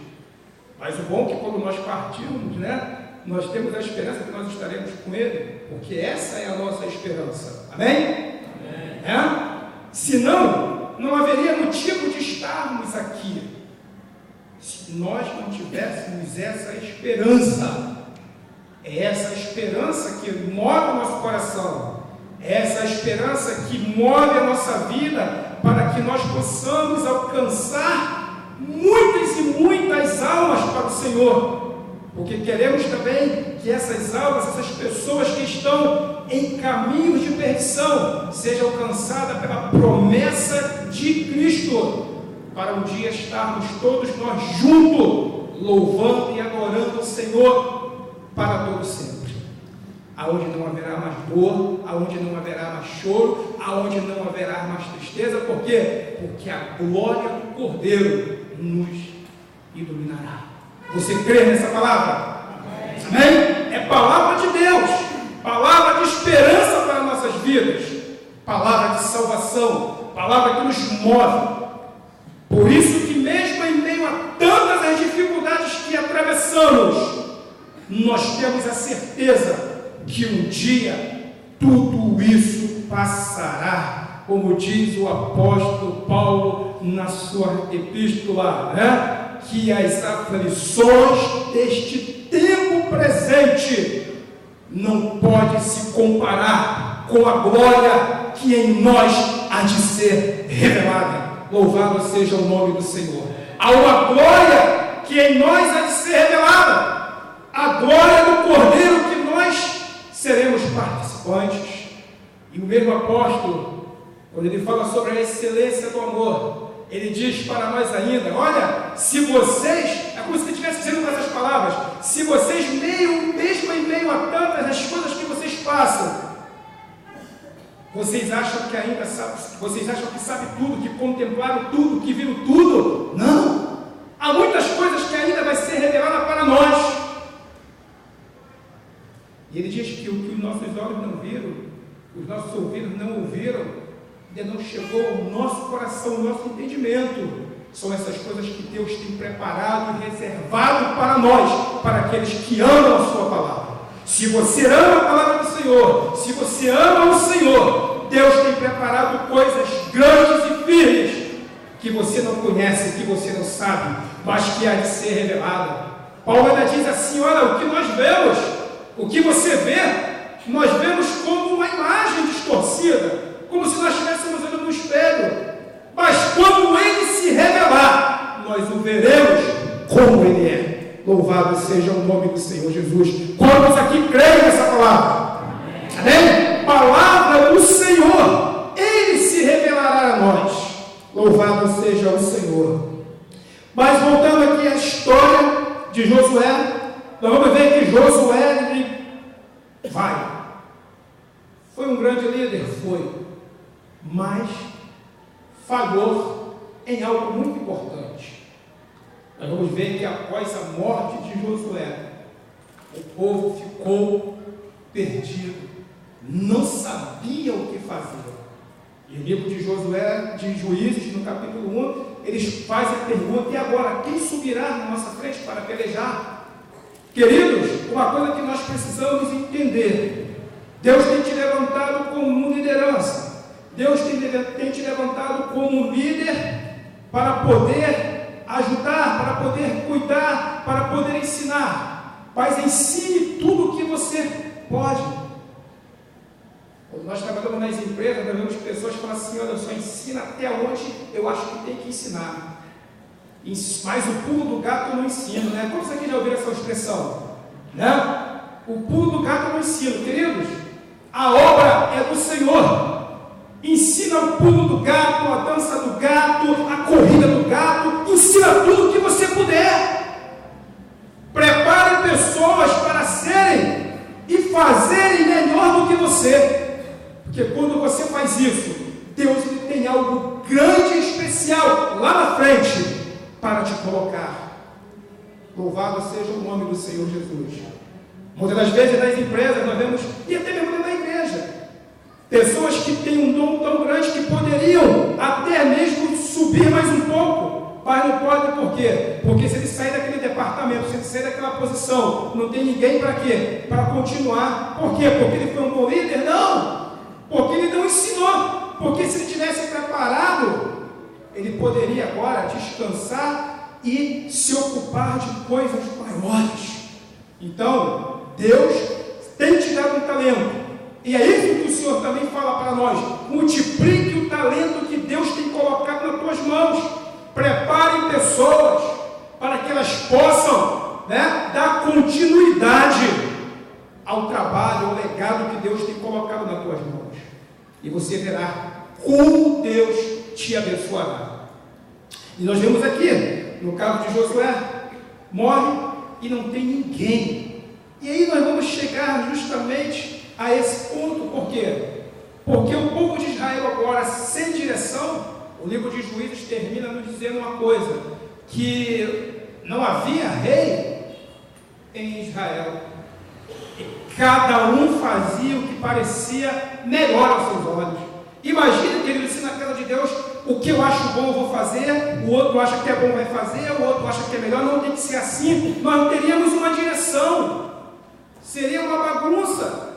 Mas o bom é que quando nós partirmos, nós temos a esperança que nós estaremos com ele, porque essa é a nossa esperança. Amém? Amém. Senão, não haveria motivo de estarmos aqui, se nós não tivéssemos essa esperança. É essa esperança que move o nosso coração, é essa esperança que move a nossa vida, para que nós possamos alcançar muitas e muitas almas para o Senhor, porque queremos também que essas almas, essas pessoas que estão em caminhos de perdição, sejam alcançadas pela promessa de Cristo, para um dia estarmos todos nós juntos, louvando e adorando o Senhor para todo sempre, aonde não haverá mais dor, aonde não haverá mais choro, aonde não haverá mais tristeza. Por quê? Porque a glória do Cordeiro nos iluminará. Você crê nessa palavra? Amém? É palavra de Deus, palavra de esperança para nossas vidas, palavra de salvação, palavra que nos move. Por isso que mesmo em meio a tantas as dificuldades que atravessamos, nós temos a certeza que um dia tudo isso passará, como diz o apóstolo Paulo na sua epístola, que as aflições deste tempo presente não pode se comparar com a glória que em nós há de ser revelada. Louvado seja o nome do Senhor. Há uma glória que em nós há de ser revelada, a glória do Cordeiro, que nós seremos participantes. E o mesmo apóstolo, quando ele fala sobre a excelência do amor, ele diz para nós ainda: olha, se vocês, é como se ele estivesse dizendo com essas palavras, se vocês mesmo em meio a tantas as coisas que vocês passam, Vocês acham que ainda sabem, vocês acham que sabem tudo, que contemplaram tudo, que viram tudo? Não! Há muitas coisas que ainda vai ser revelada para nós. E ele diz que o que os nossos olhos não viram, os nossos ouvidos não ouviram, ainda não chegou ao nosso coração, ao nosso entendimento. São essas coisas que Deus tem preparado e reservado para nós, para aqueles que amam a sua palavra. Se você ama a palavra do Senhor, se você ama o Senhor, Deus tem preparado coisas grandes e firmes que você não conhece, que você não sabe, mas que há de ser revelada. Paulo ainda diz assim: olha, o que nós vemos, o que você vê, nós vemos como uma imagem distorcida, como se nós estivéssemos olhando no espelho. Mas quando Ele se revelar, nós o veremos como Ele é. Louvado seja o nome do Senhor Jesus. Quantos aqui creem nessa palavra? Amém? Palavra do Senhor, Ele se revelará a nós. Louvado seja o Senhor. Mas voltando aqui à história de Josué, nós vamos ver que Josué ele foi um grande líder, mas falhou em algo muito importante. Nós vamos ver que após a morte de Josué, o povo ficou perdido, não sabia o que fazer. E o livro de Josué, de Juízes, no capítulo 1, eles fazem a pergunta: e agora, quem subirá na nossa frente para pelejar? Queridos, uma coisa que nós precisamos entender: Deus tem te levantado como liderança, Deus tem te levantado como líder para poder ajudar, para poder cuidar, para poder ensinar. Mas ensine tudo o que você pode. Quando nós trabalhamos nas empresas, nós vemos pessoas que falam assim: olha, eu só ensino até onde eu acho que tem que ensinar, mas o pulo do gato eu não ensino, né? Como você aqui já ouviu essa expressão? Né? O pulo do gato eu não ensino. Queridos, a obra é do Senhor. Ensina o pulo do gato, a dança do gato, a corrida do gato, ensina tudo o que você puder. Prepare pessoas para serem e fazerem melhor do que você, porque quando você faz isso, Deus tem algo grande e especial lá na frente para te colocar. Louvado seja o nome do Senhor Jesus. Muitas das vezes nas empresas nós vemos, e até mesmo na igreja, pessoas que têm um dom tão grande que poderiam até mesmo subir mais um pouco, mas não podem. Por quê? Porque se ele sair daquele departamento, se ele sair daquela posição, não tem ninguém para quê? Para continuar. Por quê? Porque ele foi um bom líder? Não! Porque ele não ensinou. Porque se ele tivesse preparado, ele poderia agora descansar e se ocupar de coisas maiores. Então, Deus tem te dado um talento. E é isso que o Senhor também fala para nós: multiplique o talento que Deus tem colocado nas tuas mãos. Prepare pessoas para que elas possam, dar continuidade ao trabalho, ao legado que Deus tem colocado nas tuas mãos. E você verá como Deus te abençoará. E nós vemos aqui, no caso de Josué, morre e não tem ninguém. E aí nós vamos chegar justamente a esse ponto. Por quê? Porque o povo de Israel agora, sem direção, o livro de Juízes termina nos dizendo uma coisa: que não havia rei em Israel, e cada um fazia o que parecia melhor aos seus olhos. Imagina que ele ensina na casa de Deus: o que eu acho bom eu vou fazer, o outro acha que é bom vai fazer, o outro acha que é melhor. Não tem que ser assim. Nós não teríamos uma direção, seria uma bagunça.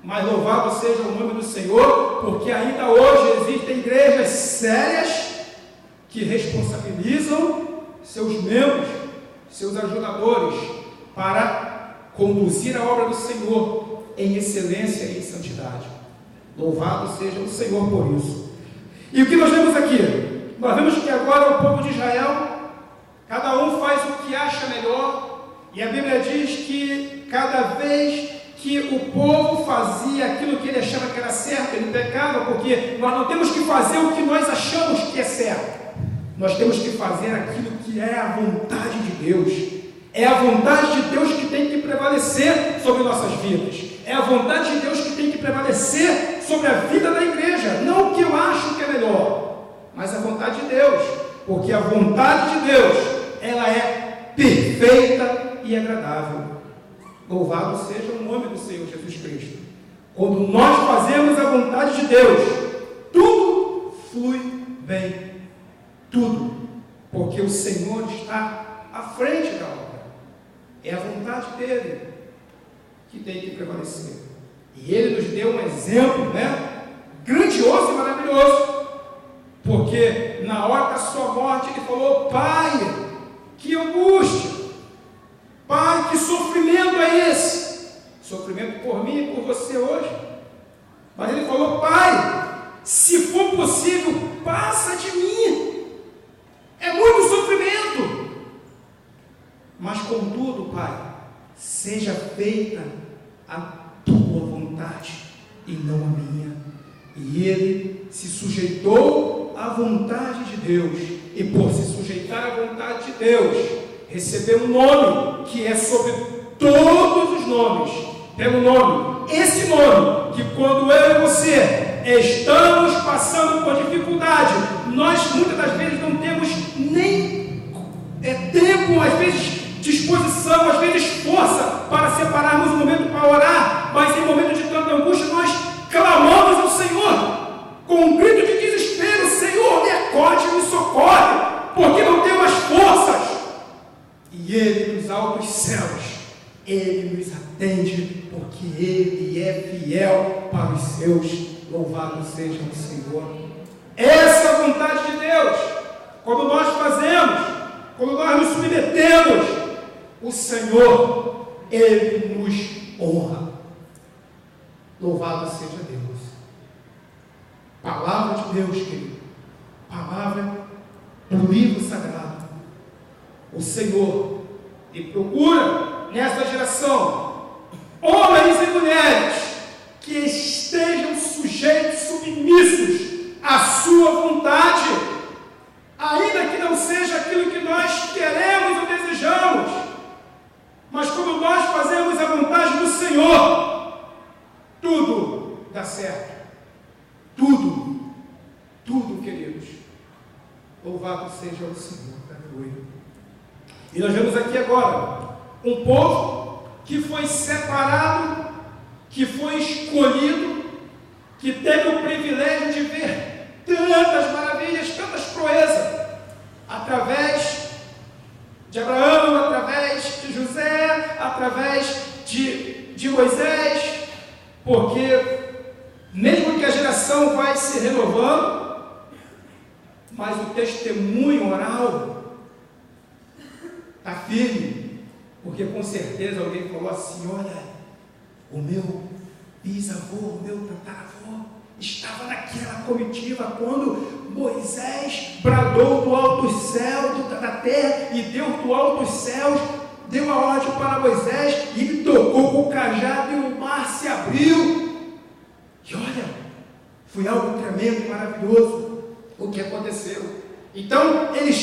Mas louvado seja o nome do Senhor, porque ainda hoje existem igrejas sérias que responsabilizam seus membros, seus ajudadores, para conduzir a obra do Senhor em excelência e em santidade. Louvado seja o Senhor por isso. E o que nós vemos aqui? Nós vemos que agora o povo de Israel, cada um faz o que acha melhor, e a Bíblia diz que cada vez que o povo fazia aquilo que ele achava que era certo, ele pecava, porque nós não temos que fazer o que nós achamos que é certo, nós temos que fazer aquilo que é a vontade de Deus. É a vontade de Deus que tem que prevalecer sobre nossas vidas, é a vontade de Deus que tem que prevalecer sobre a vida da igreja, não o que eu acho que é melhor, mas a vontade de Deus, porque a vontade de Deus, ela é perfeita e agradável. Louvado seja o nome do Senhor Jesus Cristo. Quando nós fazemos a vontade de Deus, tudo flui bem, tudo, porque o Senhor está à frente da obra. É a vontade dele que tem que prevalecer. E ele nos deu um exemplo, grandioso e maravilhoso, porque na hora da sua morte ele falou: Pai, que angústia, Pai, que sofrimento é esse? Sofrimento por mim e por você hoje. Mas ele falou: Pai, se for possível, passa de mim. É muito sofrimento. Mas contudo, Pai, seja feita a tua vontade e não a minha. E ele se sujeitou à vontade de Deus, e por se sujeitar à vontade de Deus, recebeu um nome que é sobre todos os nomes. Pega o nome, esse nome, que quando eu e você estamos passando por dificuldade, nós muitas das vezes não temos nem tempo, às vezes disposição, às vezes força para separarmos um momento para orar, mas em momento de tanta angústia nós clamamos ao Senhor com um grito de desespero: Senhor, me acorde, me socorre, porque não tenho mais forças. E Ele nos altos céus, Ele nos atende, porque Ele é fiel para os seus. Louvado seja o Senhor. Essa é a vontade de Deus. Quando nós fazemos, quando nós nos submetemos, o Senhor, Ele nos honra. Louvado seja Deus. Palavra de Deus, querido. Palavra do livro sagrado. O Senhor, Ele procura nessa geração homens e mulheres que estejam sujeitos, submissos à sua vontade, ainda que não seja aquilo que nós queremos ou desejamos, mas quando nós fazemos a vontade do Senhor, tudo dá certo. Tudo, queridos. Louvado seja o Senhor. Aleluia. E nós vemos aqui agora um povo que foi separado, que foi escolhido, que teve o privilégio de ver tantas maravilhas, tantas proezas, através de Abraão, através de José, através de Moisés, porque mesmo que a geração vai se renovando, mas o testemunho oral está firme, porque com certeza alguém falou assim: olha, o meu bisavô, o meu tataravô estava naquela comitiva quando Moisés bradou do alto dos céus, da terra, e Deus do alto dos céus deu a ordem para Moisés, e ele tocou com o cajado e o mar se abriu. E olha, foi algo tremendo e maravilhoso o que aconteceu. Então eles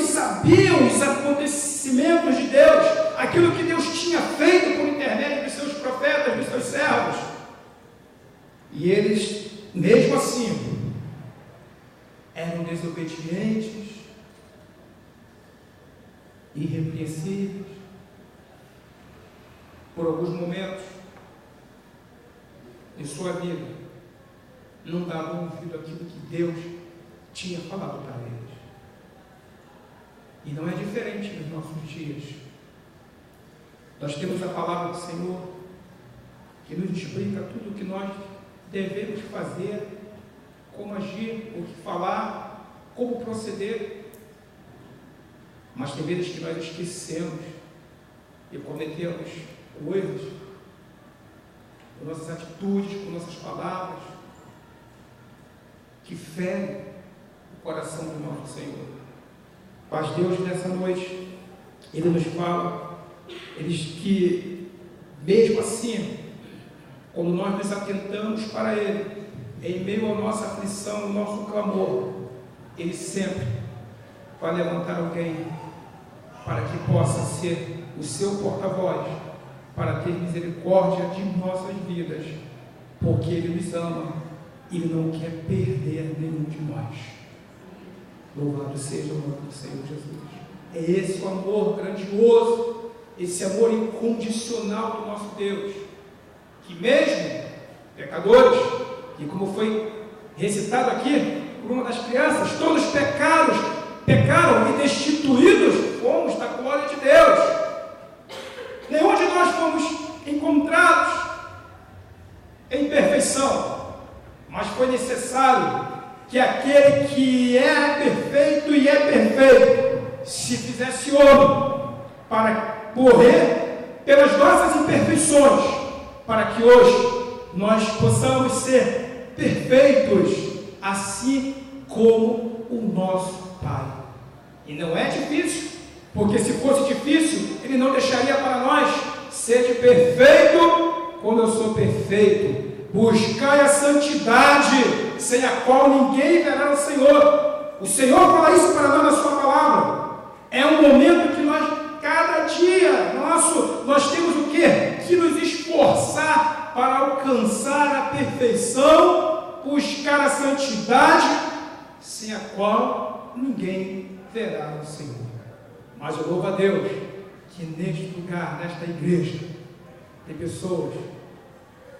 sabiam os acontecimentos de Deus, aquilo que Deus tinha feito por intermédio dos seus profetas, dos seus servos. E eles, mesmo assim, eram desobedientes, irrepreensíveis. Por alguns momentos em sua vida, não davam ouvido àquilo que Deus tinha falado para eles. E não é diferente nos nossos dias. Nós temos a palavra do Senhor que nos explica tudo o que nós devemos fazer, como agir, o que falar, como proceder. Mas tem vezes que nós esquecemos e cometemos erros com nossas atitudes, com nossas palavras, que ferem o coração do nosso Senhor. Mas Deus, nessa noite, Ele nos fala, Ele diz que, mesmo assim, quando nós nos atentamos para Ele, em meio à nossa aflição, ao nosso clamor, Ele sempre vai levantar alguém para que possa ser o seu porta-voz, para ter misericórdia de nossas vidas, porque Ele nos ama, Ele não quer perder nenhum de nós. Louvado seja o nome do Senhor Jesus. É esse o amor grandioso, esse amor incondicional do nosso Deus, que mesmo pecadores, e como foi recitado aqui por uma das crianças, todos pecaram e destituídos fomos da glória de Deus. Nenhum de nós fomos encontrados em perfeição, mas foi necessário que aquele que é perfeito e é perfeito se fizesse homem para morrer pelas nossas imperfeições, para que hoje nós possamos ser perfeitos, assim como o nosso Pai. E não é difícil, porque se fosse difícil, Ele não deixaria para nós: sede perfeito como eu sou perfeito. Buscai a santidade, sem a qual ninguém verá o Senhor. O Senhor fala isso para nós na sua palavra. É um momento que nós, cada dia nós temos o quê? Que nos esforçar para alcançar a perfeição, buscar a santidade, sem a qual ninguém verá o Senhor. Mas eu louvo a Deus que neste lugar, nesta igreja, tem pessoas,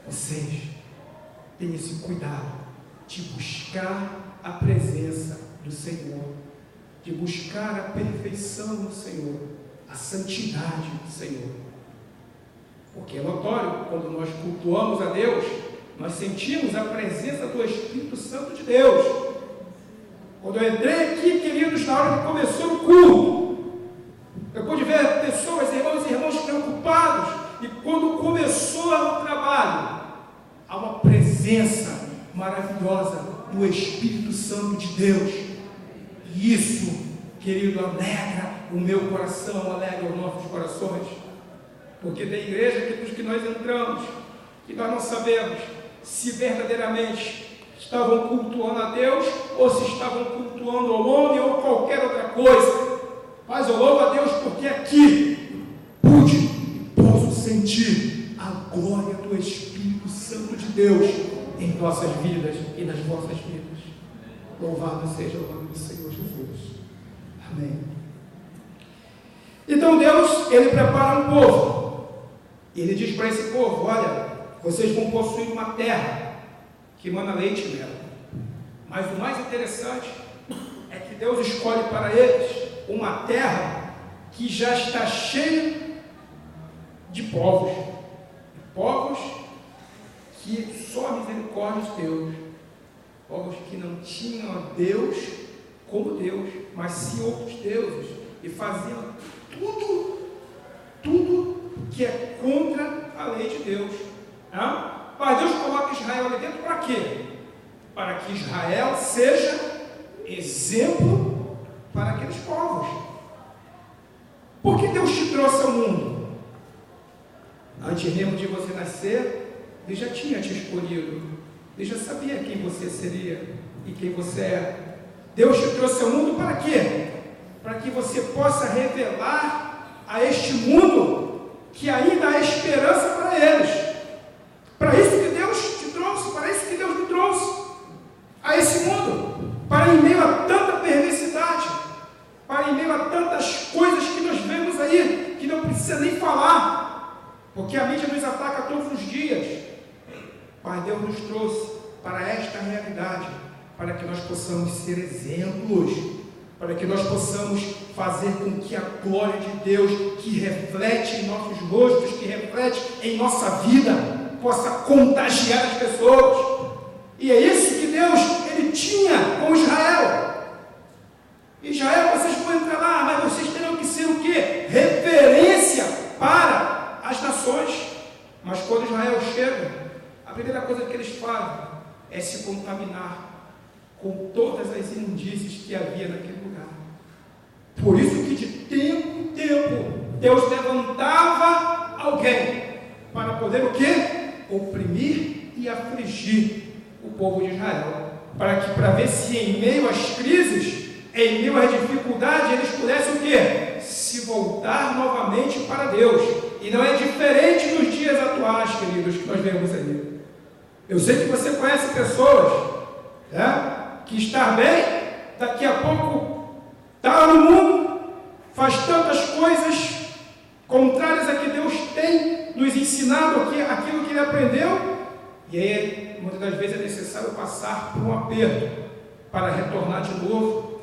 vocês têm esse cuidado de buscar a presença do Senhor, de buscar a perfeição do Senhor, a santidade do Senhor. Porque é notório, quando nós cultuamos a Deus, nós sentimos a presença do Espírito Santo de Deus. Quando eu entrei aqui, queridos, na hora que começou o culto, eu pude ver pessoas, irmãos e irmãs preocupados, e quando começou o trabalho, há uma presença maravilhosa do Espírito Santo de Deus. E isso, querido, alegra o meu coração, alegra os nossos corações. Porque tem igreja que nós entramos, que nós não sabemos se verdadeiramente estavam cultuando a Deus, ou se estavam cultuando ao homem, ou qualquer outra coisa. Mas eu louvo a Deus porque aqui pude e posso sentir a glória do Espírito Santo de Deus em nossas vidas e nas vossas vidas. Louvado seja o nome do Senhor Jesus. Amém. Então Deus, Ele prepara um povo. E Ele diz para esse povo: olha, vocês vão possuir uma terra que mana leite e mel. Mas o mais interessante é que Deus escolhe para eles uma terra que já está cheia de povos. Povos que só a misericórdia de Deus. Povos que não tinham a Deus como Deus, mas sim outros deuses. E faziam tudo que é contra a lei de Deus. Mas Deus coloca Israel ali dentro para quê? Para que Israel seja exemplo para aqueles povos. Por que Deus te trouxe ao mundo? Antes mesmo de você nascer, Ele já tinha te escolhido. Ele já sabia quem você seria e quem você é. Deus te trouxe ao mundo para quê? Para que você possa revelar a este mundo que ainda há esperança para eles. Para isso que Deus te trouxe, para isso que Deus me trouxe a esse mundo, para em meio a tanta perversidade, para em meio a tantas coisas que nós vemos aí, que não precisa nem falar, porque a mídia nos ataca todos os dias. Mas Deus nos trouxe para esta realidade, para que nós possamos ser exemplos, para que nós possamos fazer com que a glória de Deus, que reflete em nossos rostos, que reflete em nossa vida, possa contagiar as pessoas. E é isso que Deus, Ele tinha com Israel. Israel, vocês vão entrar lá, mas vocês terão que ser o quê? Referência para as nações. Mas quando Israel chega, a primeira coisa que eles fazem é se contaminar com todas as imundícies que havia naquele lugar. Por isso que de tempo em tempo Deus levantava alguém para poder o quê? Oprimir e afligir o povo de Israel, para ver se em meio às crises, em meio às dificuldades, eles pudessem o quê? Se voltar novamente para Deus. E não é diferente nos dias atuais, queridos, que nós vemos aí. Eu sei que você conhece pessoas, né, que está bem, daqui a pouco está no mundo, faz tantas coisas contrárias a que Deus tem nos ensinado aquilo que ele aprendeu, e aí muitas das vezes é necessário passar por um aperto para retornar de novo.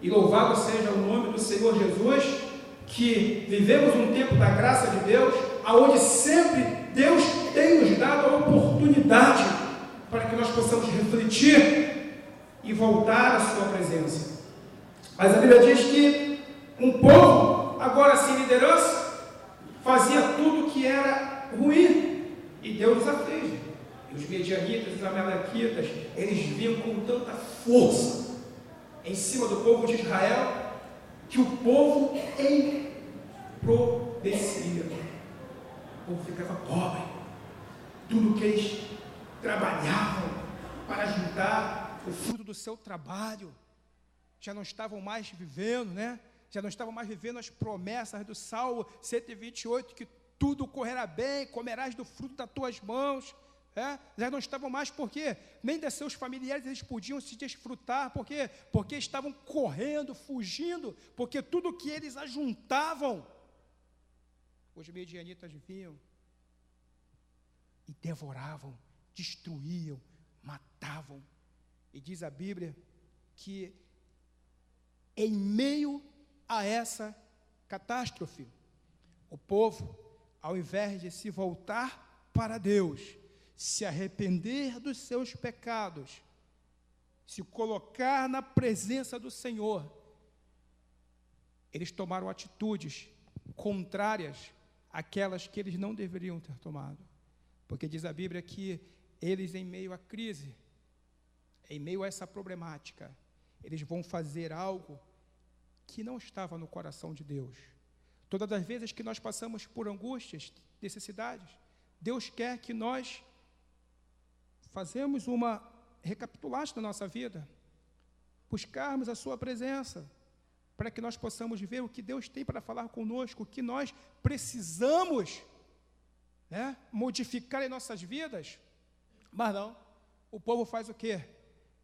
E louvado seja o nome do Senhor Jesus, que vivemos um tempo da graça de Deus, aonde sempre Deus tem nos dado a oportunidade para que nós possamos refletir e voltar à sua presença. Mas a Bíblia diz que um povo, agora sem liderança, fazia tudo que era ruim, e Deus os aflige. E os medianitas, os amalequitas, eles vinham com tanta força em cima do povo de Israel, que o povo empobrecia. O povo ficava pobre. Tudo que eles trabalhavam para juntar o fruto do seu trabalho, já não estavam mais vivendo, né? Já não estavam mais vivendo as promessas do Salmo 128, que tudo correrá bem, comerás do fruto das tuas mãos. Já não estavam mais, porque nem de seus familiares eles podiam se desfrutar, porque estavam correndo, fugindo, porque tudo que eles ajuntavam, os medianitas vinham e devoravam, destruíam, matavam. E diz a Bíblia que em meio a essa catástrofe, o povo, ao invés de se voltar para Deus, se arrepender dos seus pecados, se colocar na presença do Senhor, eles tomaram atitudes contrárias àquelas que eles não deveriam ter tomado. Porque diz a Bíblia que eles, em meio à crise, em meio a essa problemática, eles vão fazer algo que não estava no coração de Deus. Todas as vezes que nós passamos por angústias, necessidades, Deus quer que nós fazemos uma recapitulagem da nossa vida, buscarmos a sua presença, para que nós possamos ver o que Deus tem para falar conosco, o que nós precisamos, né, modificar em nossas vidas. Mas não, o povo faz o quê?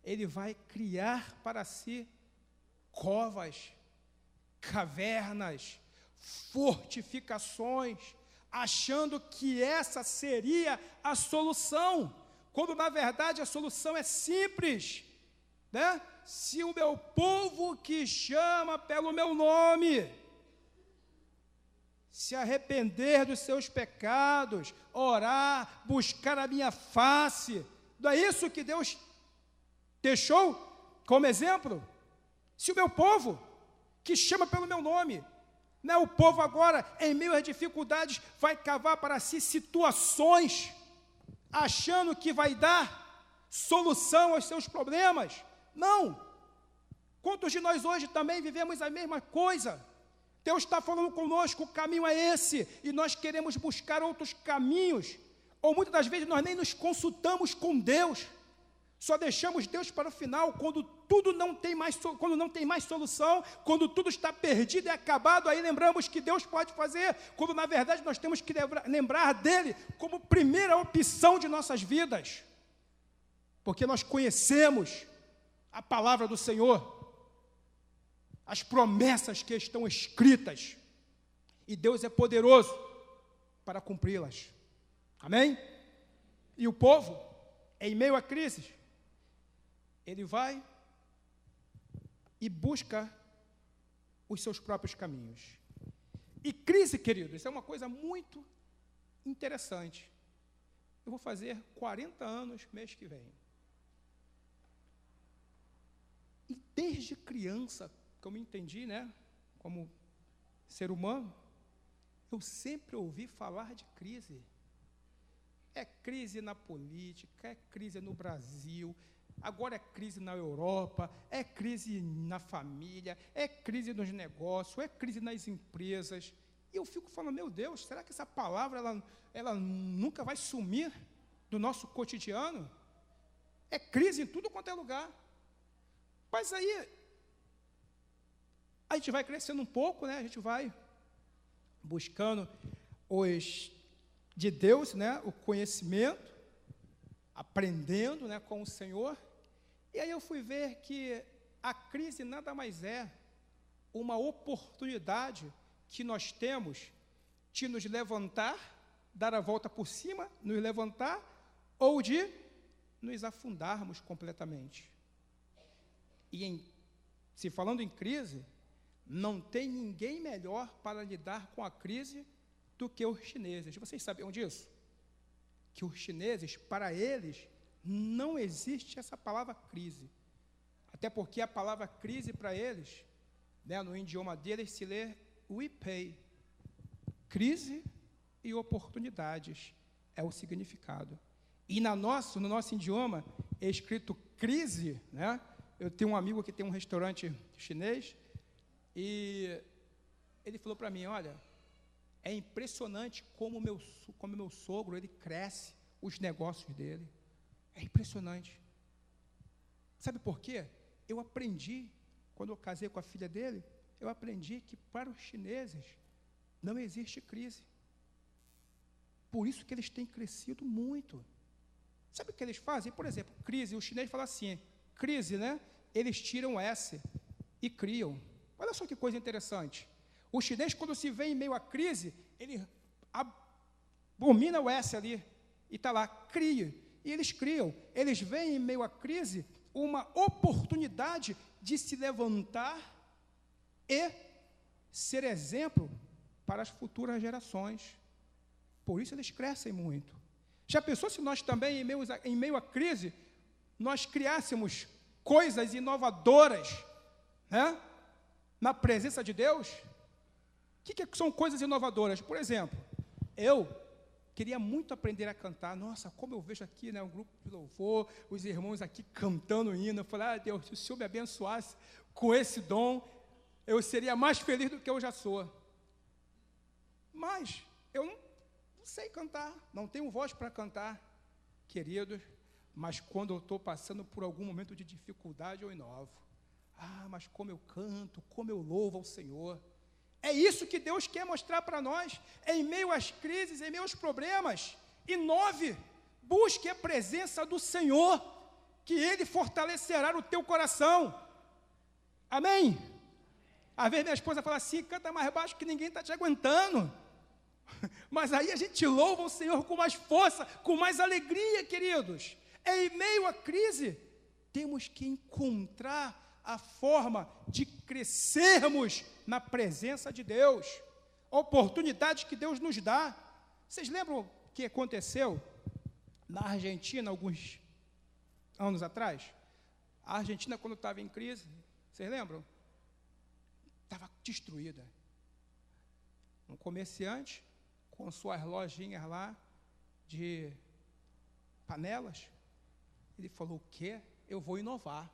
Ele vai criar para si covas, cavernas, fortificações, achando que essa seria a solução, quando na verdade a solução é simples, né? Se o meu povo que chama pelo meu nome se arrepender dos seus pecados, orar, buscar a minha face, não é isso que Deus deixou como exemplo? Se o meu povo que chama pelo meu nome, né, o povo agora, em meio às dificuldades, vai cavar para si situações, achando que vai dar solução aos seus problemas. Não. Quantos de nós hoje também vivemos a mesma coisa? Deus está falando conosco, o caminho é esse, e nós queremos buscar outros caminhos, ou muitas das vezes nós nem nos consultamos com Deus, só deixamos Deus para o final, quando tudo não tem mais, quando não tem mais solução, quando tudo está perdido e acabado, aí lembramos que Deus pode fazer, quando na verdade nós temos que lembrar dele como primeira opção de nossas vidas, porque nós conhecemos a palavra do Senhor, as promessas que estão escritas, e Deus é poderoso para cumpri-las. Amém? E o povo, em meio à crise, ele vai e busca os seus próprios caminhos. E crise, queridos, isso é uma coisa muito interessante. Eu vou fazer 40 anos mês que vem. E desde criança, que eu me entendi, né, como ser humano, eu sempre ouvi falar de crise. É crise na política, é crise no Brasil, agora é crise na Europa, é crise na família, é crise nos negócios, é crise nas empresas. E eu fico falando, meu Deus, será que essa palavra ela nunca vai sumir do nosso cotidiano? É crise em tudo quanto é lugar. Mas aí a gente vai crescendo um pouco, né? A gente vai buscando os de Deus, né? O conhecimento. aprendendo, né, com o Senhor, e aí eu fui ver que a crise nada mais é uma oportunidade que nós temos de nos levantar, dar a volta por cima, nos levantar, ou de nos afundarmos completamente. E se falando em crise, não tem ninguém melhor para lidar com a crise do que os chineses. Vocês sabiam disso? Que os chineses, para eles, não existe essa palavra crise. Até porque a palavra crise para eles, né, no idioma deles, se lê Wipei. Crise e oportunidades é o significado. E no nosso idioma é escrito crise, né? Eu tenho um amigo que tem um restaurante chinês e ele falou para mim, olha, é impressionante como meu sogro, ele cresce, os negócios dele. É impressionante. Sabe por quê? Eu aprendi, quando eu casei com a filha dele, eu aprendi que para os chineses não existe crise. Por isso que eles têm crescido muito. Sabe o que eles fazem? Por exemplo, crise, o chinês fala assim, crise, né? Eles tiram o S e criam. Olha só que coisa interessante. O chinês, quando se vê em meio à crise, ele abomina o S ali e está lá, cria. E eles criam. Eles veem em meio à crise uma oportunidade de se levantar e ser exemplo para as futuras gerações. Por isso eles crescem muito. Já pensou se nós também, em meio à crise, nós criássemos coisas inovadoras, né, na presença de Deus? O que são coisas inovadoras? Por exemplo, eu queria muito aprender a cantar. Nossa, como eu vejo aqui, né, um grupo de louvor, os irmãos aqui cantando hino. Eu falei, Deus, se o Senhor me abençoasse com esse dom, eu seria mais feliz do que eu já sou. Mas eu não sei cantar, não tenho voz para cantar, queridos, mas quando eu estou passando por algum momento de dificuldade, eu inovo. Mas como eu canto, como eu louvo ao Senhor. É isso que Deus quer mostrar para nós, em meio às crises, em meio aos problemas. Inove, busque a presença do Senhor, que Ele fortalecerá o teu coração. Amém? Às vezes minha esposa fala assim, canta mais baixo que ninguém está te aguentando. Mas aí a gente louva o Senhor com mais força, com mais alegria, queridos. Em meio à crise, temos que encontrar a forma de crescermos na presença de Deus. Oportunidades que Deus nos dá. Vocês lembram o que aconteceu na Argentina alguns anos atrás? A Argentina, quando estava em crise, vocês lembram? Estava destruída. Um comerciante com suas lojinhas lá de panelas, ele falou, o quê? Eu vou inovar.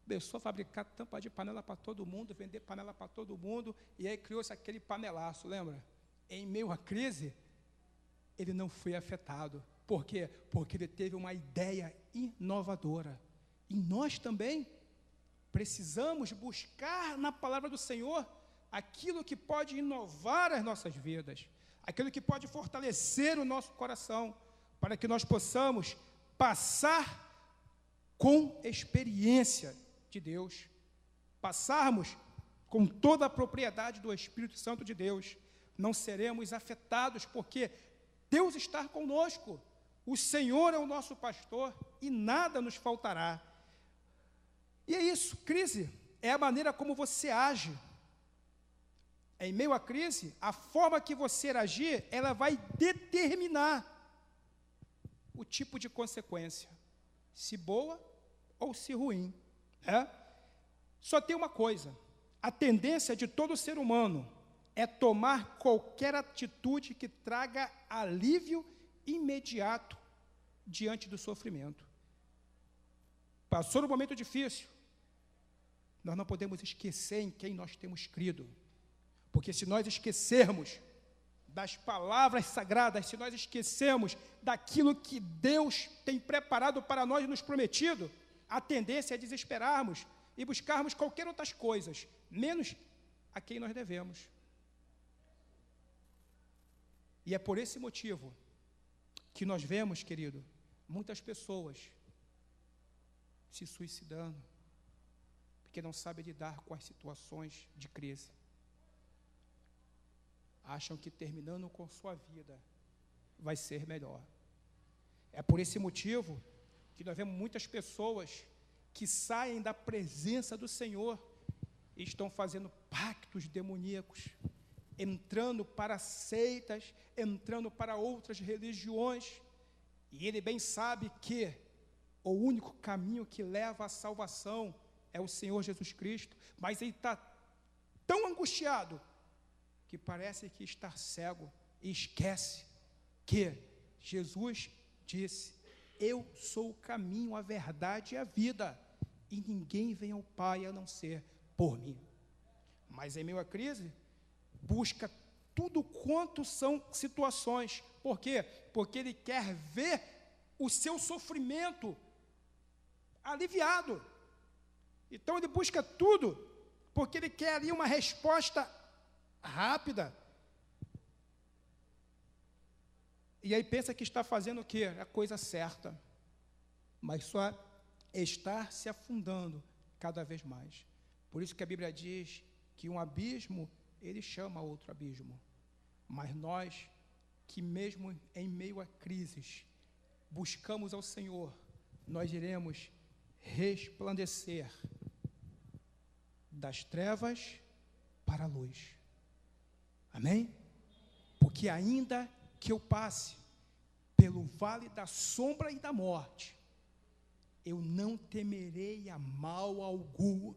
Começou a fabricar tampa de panela para todo mundo, vender panela para todo mundo, e aí criou-se aquele panelaço, lembra? Em meio à crise, ele não foi afetado. Por quê? Porque ele teve uma ideia inovadora. E nós também precisamos buscar na palavra do Senhor aquilo que pode inovar as nossas vidas, aquilo que pode fortalecer o nosso coração, para que nós possamos passar com experiência de Deus, passarmos com toda a propriedade do Espírito Santo de Deus, não seremos afetados, porque Deus está conosco, o Senhor é o nosso pastor e nada nos faltará. E é isso, crise é a maneira como você age. Em meio à crise, a forma que você agir, ela vai determinar o tipo de consequência, se boa ou se ruim. Só tem uma coisa, a tendência de todo ser humano é tomar qualquer atitude que traga alívio imediato diante do sofrimento. Passou um momento difícil, nós não podemos esquecer em quem nós temos crido. Porque se nós esquecermos das palavras sagradas, se nós esquecermos daquilo que Deus tem preparado para nós e nos prometido, a tendência é desesperarmos e buscarmos qualquer outras coisas, menos a quem nós devemos. E é por esse motivo que nós vemos, querido, muitas pessoas se suicidando, porque não sabem lidar com as situações de crise. Acham que terminando com sua vida vai ser melhor. É por esse motivo que nós vemos muitas pessoas que saem da presença do Senhor e estão fazendo pactos demoníacos, entrando para seitas, entrando para outras religiões, e ele bem sabe que o único caminho que leva à salvação é o Senhor Jesus Cristo, mas ele está tão angustiado que parece que está cego e esquece que Jesus disse: eu sou o caminho, a verdade e a vida, e ninguém vem ao Pai a não ser por mim. Mas em meio à crise, busca tudo quanto são situações. Por quê? Porque ele quer ver o seu sofrimento aliviado. Então ele busca tudo, porque ele quer ali uma resposta rápida. E aí pensa que está fazendo o quê? A coisa certa. Mas só está se afundando cada vez mais. Por isso que a Bíblia diz que um abismo, ele chama outro abismo. Mas nós, que mesmo em meio a crises, buscamos ao Senhor, nós iremos resplandecer das trevas para a luz. Amém? Porque ainda que eu passe pelo vale da sombra e da morte, eu não temerei a mal algum,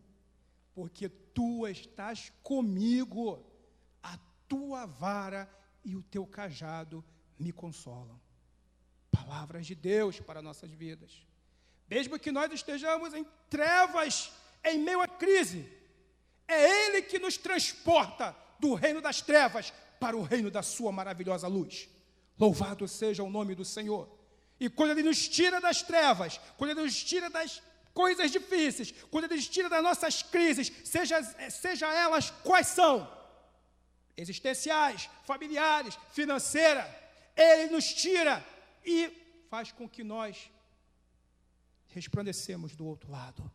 porque tu estás comigo, a tua vara e o teu cajado me consolam. Palavras de Deus para nossas vidas. Mesmo que nós estejamos em trevas, em meio à crise, é Ele que nos transporta do reino das trevas para o reino da sua maravilhosa luz. Louvado seja o nome do Senhor. E quando Ele nos tira das trevas, quando Ele nos tira das coisas difíceis, quando Ele nos tira das nossas crises, seja elas quais são, existenciais, familiares, financeira, Ele nos tira e faz com que nós resplandecemos do outro lado.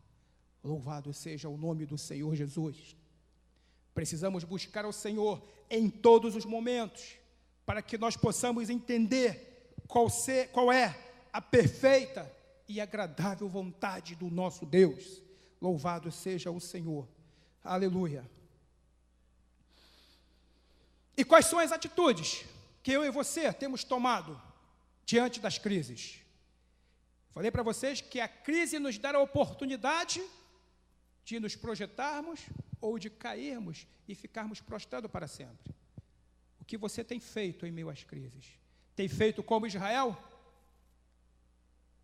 Louvado seja o nome do Senhor Jesus. Precisamos buscar ao Senhor em todos os momentos, para que nós possamos entender qual é a perfeita e agradável vontade do nosso Deus. Louvado seja o Senhor. Aleluia. E quais são as atitudes que eu e você temos tomado diante das crises? Falei para vocês que a crise nos dá a oportunidade de nos projetarmos ou de cairmos e ficarmos prostrados para sempre. O que você tem feito em meio às crises? Tem feito como Israel?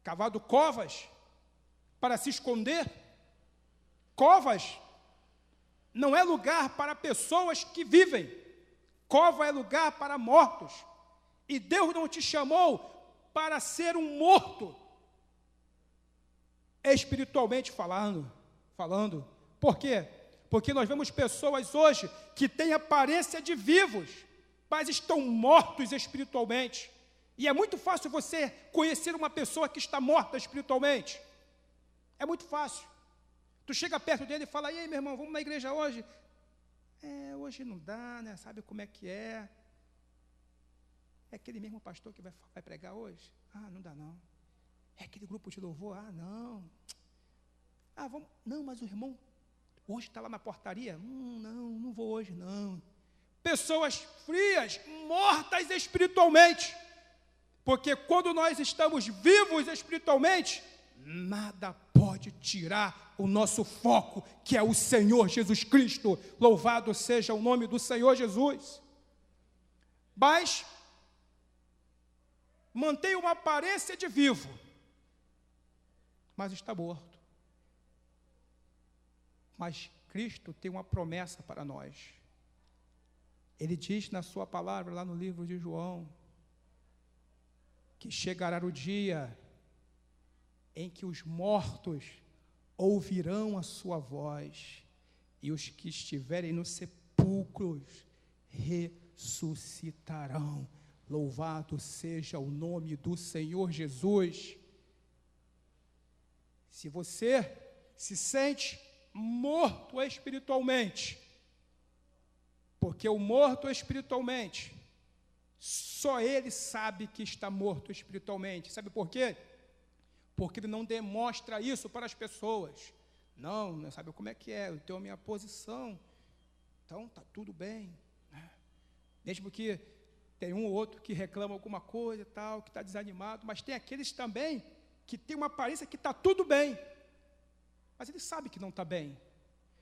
Cavado covas para se esconder? Covas não é lugar para pessoas que vivem. Cova é lugar para mortos. E Deus não te chamou para ser um morto, espiritualmente falando. Por quê? Porque nós vemos pessoas hoje que têm aparência de vivos, mas estão mortos espiritualmente. E é muito fácil você conhecer uma pessoa que está morta espiritualmente. É muito fácil. Tu chega perto dele e fala: e aí, meu irmão, vamos na igreja hoje? Hoje não dá, né? Sabe como é que é? É aquele mesmo pastor que vai pregar hoje? Não dá não. É aquele grupo de louvor? Não. Vamos. Não, mas o irmão hoje está lá na portaria? Não vou hoje não. Pessoas frias, mortas espiritualmente. Porque quando nós estamos vivos espiritualmente, nada pode tirar o nosso foco, que é o Senhor Jesus Cristo. Louvado seja o nome do Senhor Jesus. Mas mantém uma aparência de vivo, mas está morto. Mas Cristo tem uma promessa para nós. Ele diz na sua palavra, lá no livro de João, que chegará o dia em que os mortos ouvirão a sua voz, e os que estiverem nos sepulcros ressuscitarão. Louvado seja o nome do Senhor Jesus. Se você se sente morto espiritualmente, porque o morto espiritualmente, só ele sabe que está morto espiritualmente. Sabe por quê? Porque ele não demonstra isso para as pessoas. Não sabe como é que é, eu tenho a minha posição, então está tudo bem, né? Mesmo que tem um ou outro que reclama alguma coisa e tal, que está desanimado, mas tem aqueles também que tem uma aparência que está tudo bem, mas ele sabe que não está bem.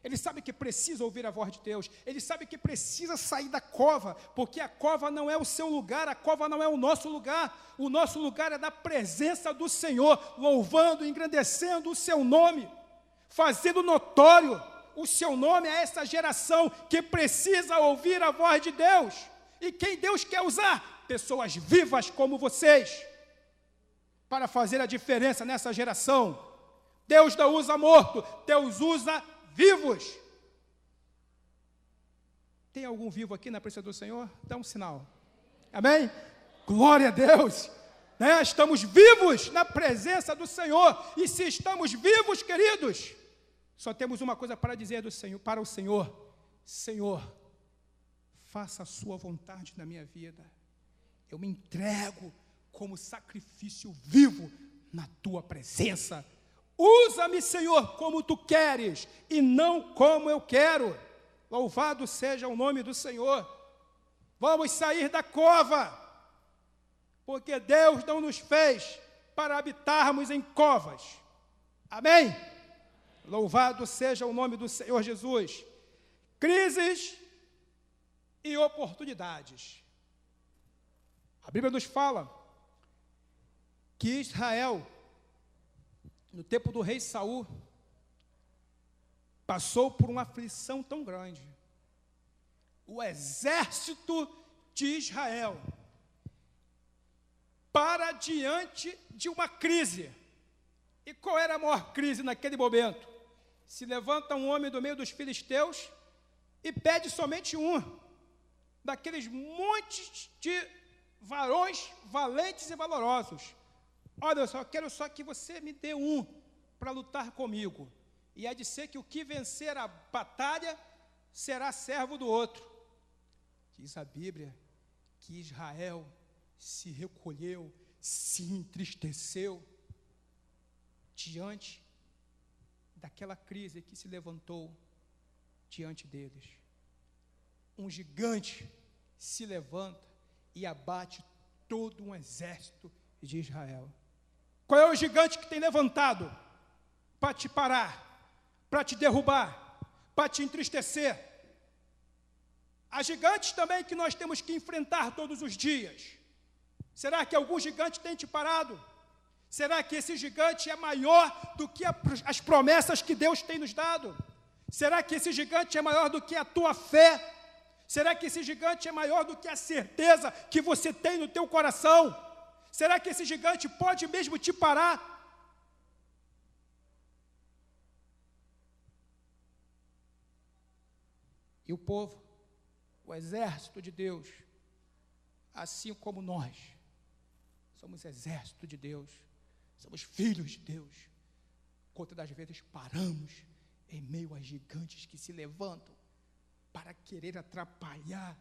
Ele sabe que precisa ouvir a voz de Deus. Ele sabe que precisa sair da cova, porque a cova não é o seu lugar, a cova não é o nosso lugar. O nosso lugar é da presença do Senhor, louvando, engrandecendo o seu nome, fazendo notório o seu nome a essa geração que precisa ouvir a voz de Deus. E quem Deus quer usar? Pessoas vivas como vocês, para fazer a diferença nessa geração. Deus não usa morto, Deus usa vivos. Tem algum vivo aqui na presença do Senhor? Dá um sinal. Amém? Glória a Deus, né? Estamos vivos na presença do Senhor. E se estamos vivos, queridos, só temos uma coisa para dizer do Senhor, para o Senhor: Senhor, faça a sua vontade na minha vida. Eu me entrego como sacrifício vivo na tua presença. Usa-me, Senhor, como tu queres e não como eu quero. Louvado seja o nome do Senhor. Vamos sair da cova, porque Deus não nos fez para habitarmos em covas. Amém? Louvado seja o nome do Senhor Jesus. Crises e oportunidades. A Bíblia nos fala que Israel, no tempo do rei Saul, passou por uma aflição tão grande. O exército de Israel para diante de uma crise. E qual era a maior crise naquele momento? Se levanta um homem do meio dos filisteus e pede somente um, daqueles montes de varões valentes e valorosos. Olha, eu só quero que você me dê um para lutar comigo. E há de ser que o que vencer a batalha será servo do outro. Diz a Bíblia que Israel se recolheu, se entristeceu diante daquela crise que se levantou diante deles. Um gigante se levanta e abate todo um exército de Israel. Qual é o gigante que tem levantado para te parar, para te derrubar, para te entristecer? Há gigantes também que nós temos que enfrentar todos os dias. Será que algum gigante tem te parado? Será que esse gigante é maior do que as promessas que Deus tem nos dado? Será que esse gigante é maior do que a tua fé? Será que esse gigante é maior do que a certeza que você tem no teu coração? Será que esse gigante pode mesmo te parar? E o povo, o exército de Deus, assim como nós, somos exército de Deus, somos filhos de Deus. Quantas das vezes paramos em meio a gigantes que se levantam para querer atrapalhar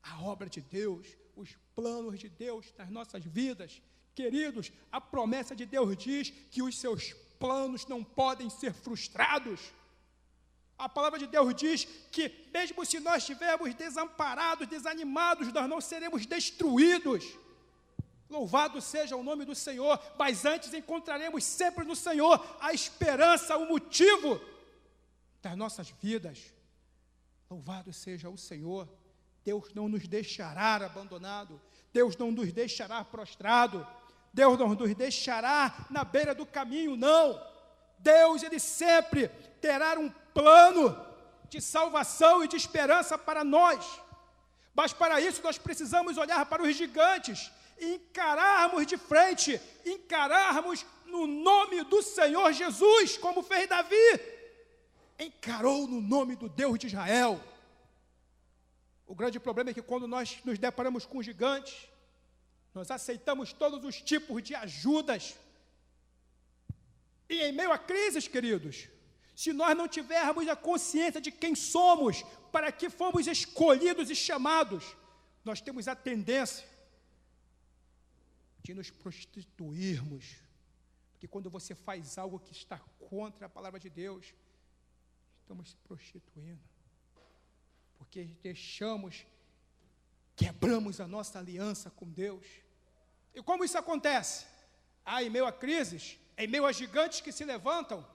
a obra de Deus, os planos de Deus nas nossas vidas. Queridos, a promessa de Deus diz que os seus planos não podem ser frustrados. A palavra de Deus diz que mesmo se nós estivermos desamparados, desanimados, nós não seremos destruídos. Louvado seja o nome do Senhor, mas antes encontraremos sempre no Senhor a esperança, o motivo das nossas vidas. Louvado seja o Senhor. Deus não nos deixará abandonado, Deus não nos deixará prostrado, Deus não nos deixará na beira do caminho, não. Deus, Ele sempre terá um plano de salvação e de esperança para nós, mas para isso nós precisamos olhar para os gigantes e encararmos de frente, encararmos no nome do Senhor Jesus, como fez Davi, encarou no nome do Deus de Israel. O grande problema é que quando nós nos deparamos com gigantes, nós aceitamos todos os tipos de ajudas. E em meio a crises, queridos, se nós não tivermos a consciência de quem somos, para que fomos escolhidos e chamados, nós temos a tendência de nos prostituirmos. Porque quando você faz algo que está contra a palavra de Deus, estamos se prostituindo. Porque quebramos a nossa aliança com Deus. E como isso acontece? Em meio a crises, em meio a gigantes que se levantam,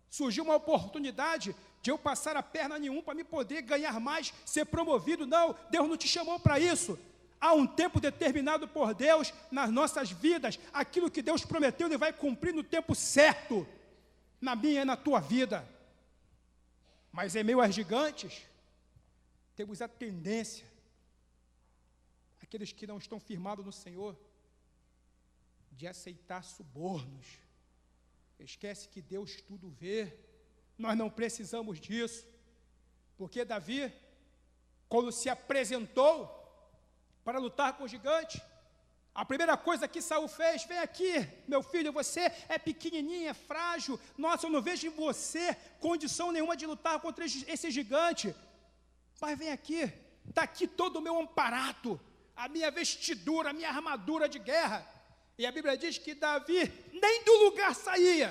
surgiu uma oportunidade de eu passar a perna em um para me poder ganhar mais, ser promovido. Não, Deus não te chamou para isso. Há um tempo determinado por Deus nas nossas vidas. Aquilo que Deus prometeu, Ele vai cumprir no tempo certo, na minha e na tua vida. Mas em meio aos gigantes, temos a tendência, aqueles que não estão firmados no Senhor, de aceitar subornos. Esquece que Deus tudo vê. Nós não precisamos disso. Porque Davi, quando se apresentou para lutar com o gigante, a primeira coisa que Saul fez: vem aqui, meu filho, você é pequenininho, é frágil, nossa, eu não vejo em você condição nenhuma de lutar contra esse gigante, mas vem aqui, está aqui todo o meu amparato, a minha vestidura, a minha armadura de guerra. E a Bíblia diz que Davi nem do lugar saía,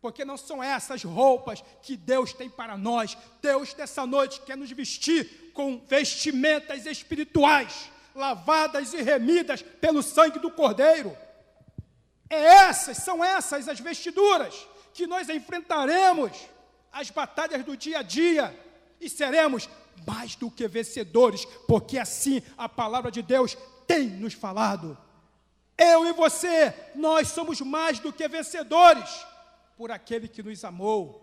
porque não são essas roupas que Deus tem para nós. Deus, nessa noite, quer nos vestir com vestimentas espirituais, lavadas e remidas pelo sangue do Cordeiro. São essas as vestiduras que nós enfrentaremos as batalhas do dia a dia e seremos mais do que vencedores, porque assim a palavra de Deus tem nos falado. Eu e você, nós somos mais do que vencedores por aquele que nos amou.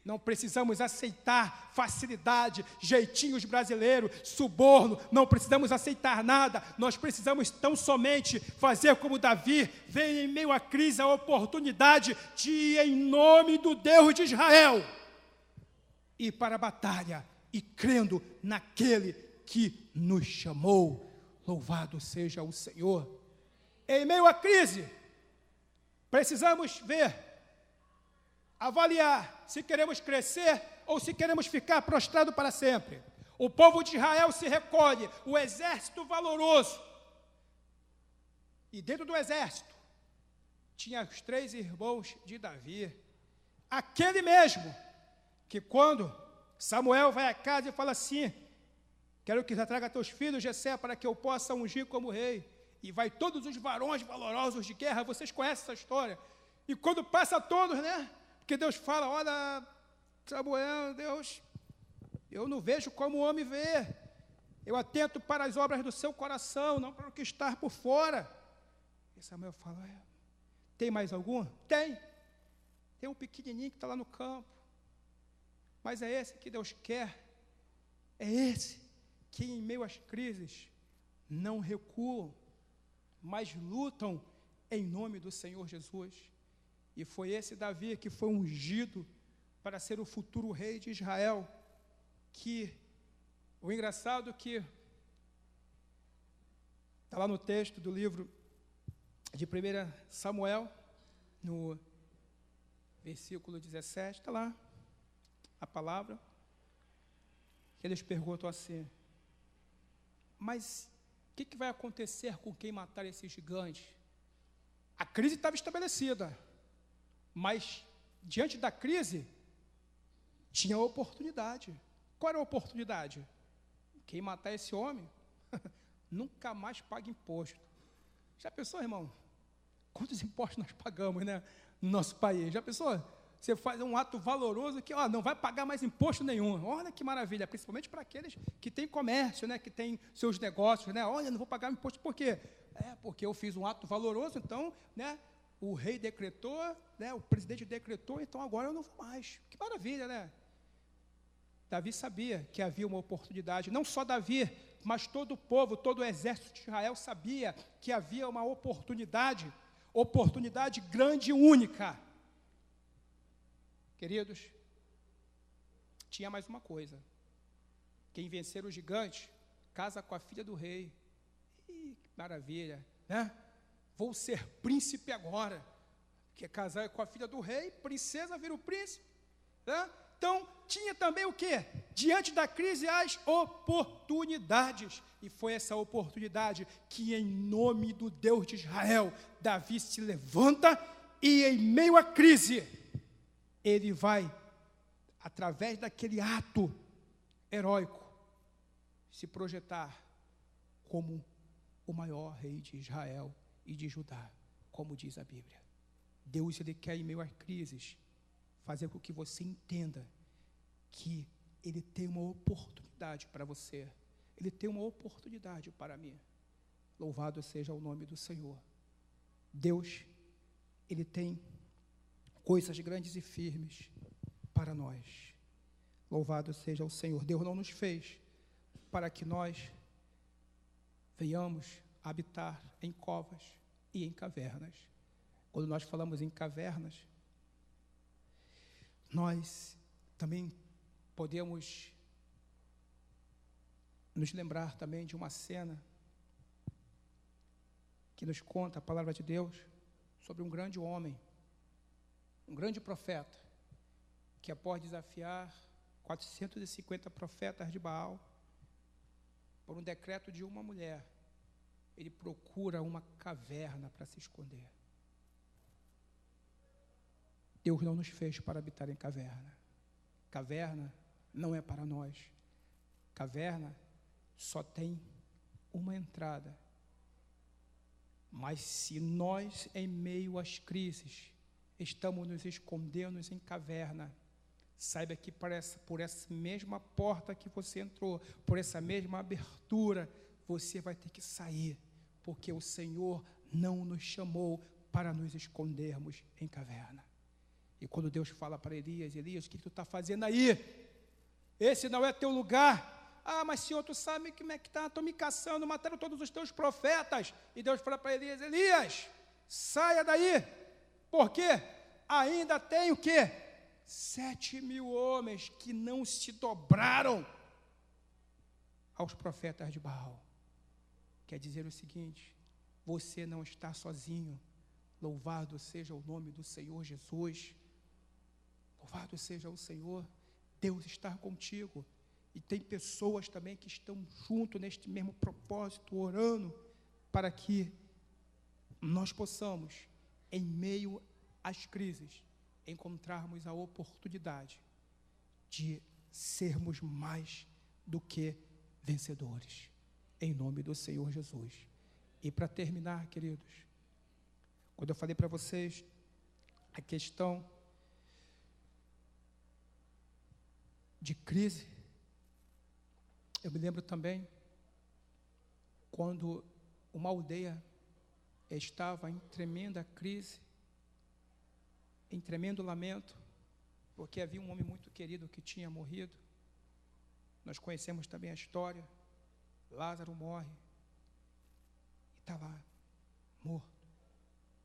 Não precisamos aceitar facilidade, jeitinhos brasileiros, suborno, não precisamos aceitar nada. Nós precisamos tão somente fazer como Davi, veio em meio à crise a oportunidade de ir em nome do Deus de Israel, ir para a batalha e crendo naquele que nos chamou. Louvado seja o Senhor. Em meio à crise, precisamos avaliar se queremos crescer ou se queremos ficar prostrado para sempre. O povo de Israel se recolhe, o exército valoroso. E dentro do exército, tinha os 3 irmãos de Davi. Aquele mesmo, que quando Samuel vai à casa e fala assim: quero que você traga teus filhos, Jessé, para que eu possa ungir como rei. E vai todos os varões valorosos de guerra, vocês conhecem essa história. E quando passa todos, porque Deus fala: olha, Samuel, Deus, eu não vejo como o homem vê. Eu atento para as obras do seu coração, não para o que está por fora. E Samuel fala: tem mais algum? Tem um pequenininho que está lá no campo. Mas é esse que Deus quer. É esse que em meio às crises não recuam, mas lutam em nome do Senhor Jesus. E foi esse Davi que foi ungido para ser o futuro rei de Israel. O engraçado que está lá no texto do livro de 1 Samuel, no versículo 17, está lá a palavra, que eles perguntam assim: mas o que vai acontecer com quem matar esse gigante? A crise estava estabelecida, mas diante da crise tinha oportunidade. Qual era a oportunidade? Quem matar esse homem nunca mais paga imposto. Já pensou, irmão? Quantos impostos nós pagamos, no nosso país? Já pensou? Você faz um ato valoroso que não vai pagar mais imposto nenhum. Olha que maravilha, principalmente para aqueles que têm comércio, que têm seus negócios. Olha, não vou pagar imposto por quê? Porque eu fiz um ato valoroso, então, o rei decretou, o presidente decretou, então agora eu não vou mais. Que maravilha, Davi sabia que havia uma oportunidade. Não só Davi, mas todo o povo, todo o exército de Israel sabia que havia uma oportunidade grande e única. Queridos, tinha mais uma coisa: quem vencer o gigante, casa com a filha do rei. Que maravilha! né? Vou ser príncipe agora, porque casar com a filha do rei, princesa vira o príncipe, né? Então, tinha também o quê? Diante da crise, as oportunidades. E foi essa oportunidade que, em nome do Deus de Israel, Davi se levanta e, em meio à crise, ele vai, através daquele ato heróico, se projetar como o maior rei de Israel e de Judá, como diz a Bíblia. Deus, ele quer, em meio às crises, fazer com que você entenda que Ele tem uma oportunidade para você. Ele tem uma oportunidade para mim. Louvado seja o nome do Senhor. Deus, Ele tem coisas grandes e firmes para nós. Louvado seja o Senhor. Deus não nos fez para que nós venhamos habitar em covas e em cavernas. Quando nós falamos em cavernas, nós também podemos nos lembrar também de uma cena que nos conta a palavra de Deus sobre um grande homem, um grande profeta, que após desafiar 450 profetas de Baal, por um decreto de uma mulher, ele procura uma caverna para se esconder. Deus não nos fez para habitar em caverna. Caverna não é para nós. Caverna só tem uma entrada. Mas se nós, em meio às crises, estamos nos escondendo em caverna, saiba que por essa mesma porta que você entrou, por essa mesma abertura, você vai ter que sair, porque o Senhor não nos chamou para nos escondermos em caverna. E quando Deus fala para Elias, Elias, o que tu está fazendo aí? Esse não é teu lugar. Ah, mas Senhor, tu sabe como é que está? Estou me caçando, mataram todos os teus profetas. E Deus fala para Elias, Elias, saia daí. Por quê? Ainda tem o quê? 7.000 homens que não se dobraram aos profetas de Baal. Quer dizer o seguinte, você não está sozinho. Louvado seja o nome do Senhor Jesus. Louvado seja o Senhor. Deus está contigo. E tem pessoas também que estão junto neste mesmo propósito, orando, para que nós possamos, em meio às crises, encontrarmos a oportunidade de sermos mais do que vencedores. Em nome do Senhor Jesus. E para terminar, queridos, quando eu falei para vocês a questão de crise, eu me lembro também quando uma aldeia estava em tremenda crise, em tremendo lamento, porque havia um homem muito querido que tinha morrido. Nós conhecemos também a história. Lázaro morre e está lá, morto,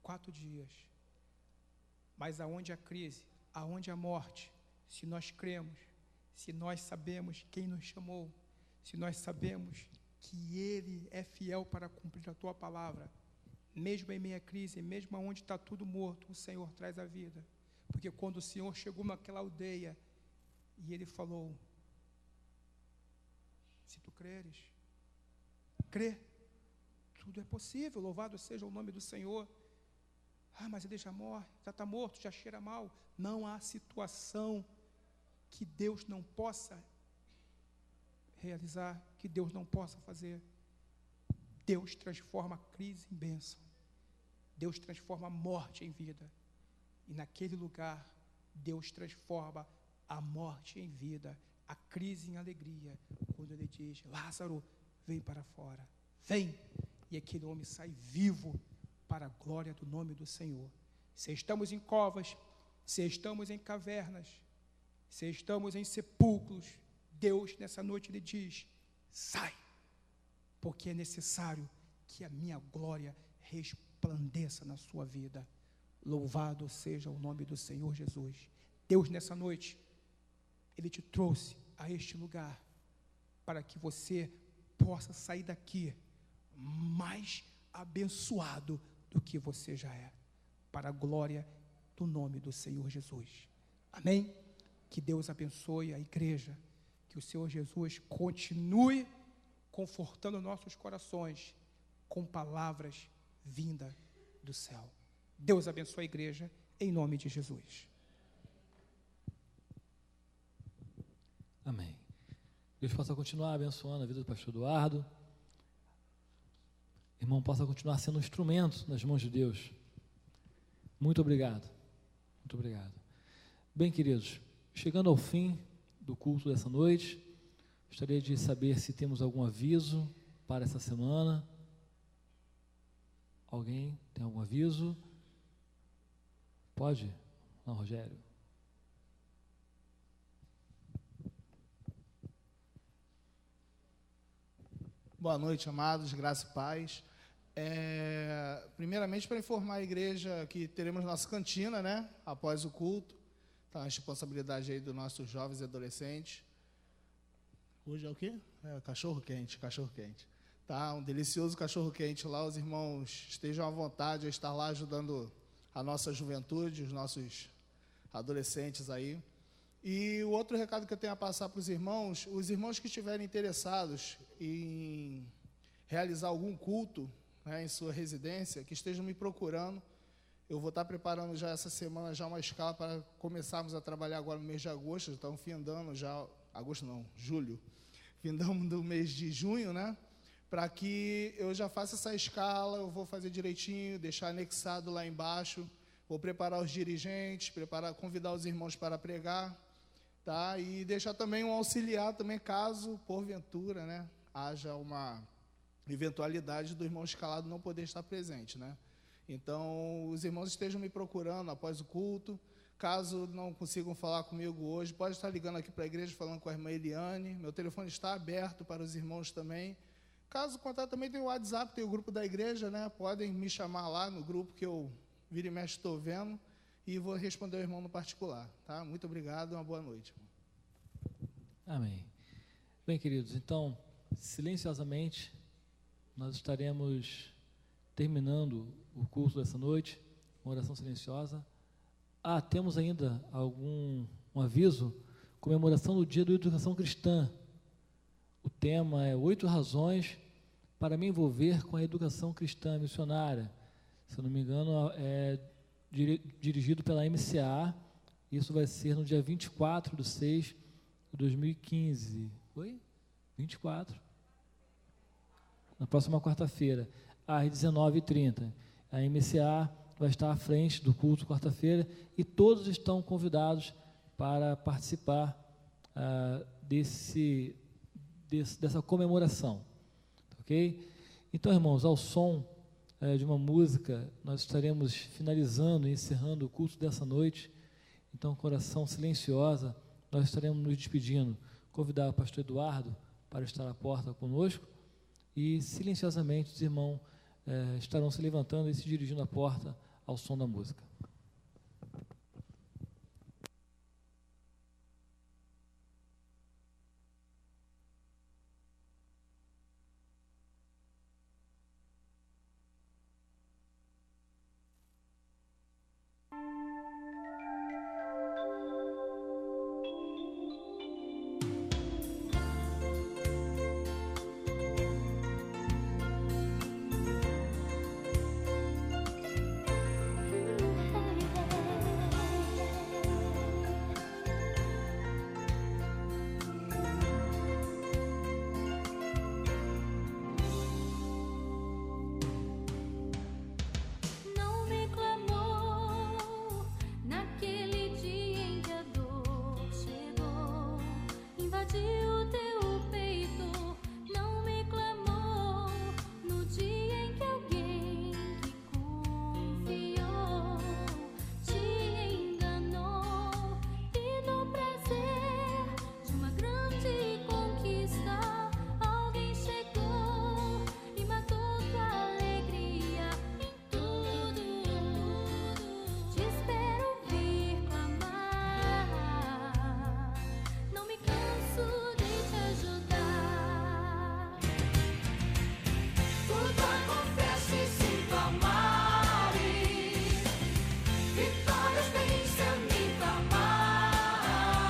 4 dias. Mas aonde a crise, aonde a morte, se nós cremos, se nós sabemos quem nos chamou, se nós sabemos que Ele é fiel para cumprir a Tua palavra, mesmo em meio à crise, mesmo onde está tudo morto, o Senhor traz a vida. Porque quando o Senhor chegou naquela aldeia e Ele falou, se tu creres, crê, tudo é possível, louvado seja o nome do Senhor. Ah, mas ele já morre, já está morto, já cheira mal. Não há situação que Deus não possa realizar, que Deus não possa fazer. Deus transforma a crise em bênção. Deus transforma a morte em vida. E naquele lugar, Deus transforma a morte em vida, a crise em alegria, quando Ele diz, Lázaro, vem para fora, vem. E aquele homem sai vivo para a glória do nome do Senhor. Se estamos em covas, se estamos em cavernas, se estamos em sepulcros, Deus nessa noite lhe diz, sai, porque é necessário que a minha glória resplandeça na sua vida. Louvado seja o nome do Senhor Jesus. Deus nessa noite, Ele te trouxe a este lugar, para que você possa sair daqui mais abençoado do que você já é, para a glória do nome do Senhor Jesus. Amém? Que Deus abençoe a igreja, que o Senhor Jesus continue confortando nossos corações com palavras vindas do céu. Deus abençoe a igreja, em nome de Jesus. Amém. Deus possa continuar abençoando a vida do pastor Eduardo. Irmão, possa continuar sendo um instrumento nas mãos de Deus. Muito obrigado. Muito obrigado. Bem, queridos, chegando ao fim do culto dessa noite, gostaria de saber se temos algum aviso para essa semana. Alguém tem algum aviso? Pode? Não, Rogério. Boa noite, amados, graça e paz. Primeiramente, para informar a igreja que teremos nossa cantina, né, após o culto. Tá, a responsabilidade aí dos nossos jovens e adolescentes. Hoje é o quê? Cachorro quente. Tá, um delicioso cachorro quente lá. Os irmãos estejam à vontade a estar lá ajudando a nossa juventude, os nossos adolescentes aí. E o outro recado que eu tenho a passar para os irmãos que estiverem interessados em realizar algum culto, né, em sua residência, que estejam me procurando. Eu vou estar preparando já essa semana já uma escala para começarmos a trabalhar agora no mês de agosto. Estamos findando já, julho, findamos do mês de junho, né? Para que eu já faça essa escala, eu vou fazer direitinho, deixar anexado lá embaixo, vou preparar os dirigentes, convidar os irmãos para pregar, tá? E deixar também um auxiliar também, caso, porventura, né, haja uma eventualidade do irmão escalado não poder estar presente, né? Então, os irmãos estejam me procurando após o culto. Caso não consigam falar comigo hoje, pode estar ligando aqui para a igreja, falando com a irmã Eliane. Meu telefone está aberto para os irmãos também. Caso contrário, também tem o WhatsApp, tem o grupo da igreja, né? Podem me chamar lá no grupo que eu vira e mexe estou vendo e vou responder ao irmão no particular, tá? Muito obrigado, uma boa noite. Amém. Bem, queridos, então, silenciosamente, nós estaremos terminando o culto dessa noite, uma oração silenciosa. Temos ainda um aviso, comemoração do Dia da Educação Cristã. O tema é 8 razões para me envolver com a educação cristã missionária. Se eu não me engano, é dirigido pela MCA. Isso vai ser no dia 24/6 de 2015. 24? Na próxima quarta-feira, às 19h30. A MCA vai estar à frente do culto quarta-feira e todos estão convidados para participar dessa comemoração. Ok? Então, irmãos, ao som de uma música, nós estaremos finalizando e encerrando o culto dessa noite. Então, com oração silenciosa, nós estaremos nos despedindo. Convidar o pastor Eduardo para estar à porta conosco e, silenciosamente, os irmãos estarão se levantando e se dirigindo à porta ao som da música.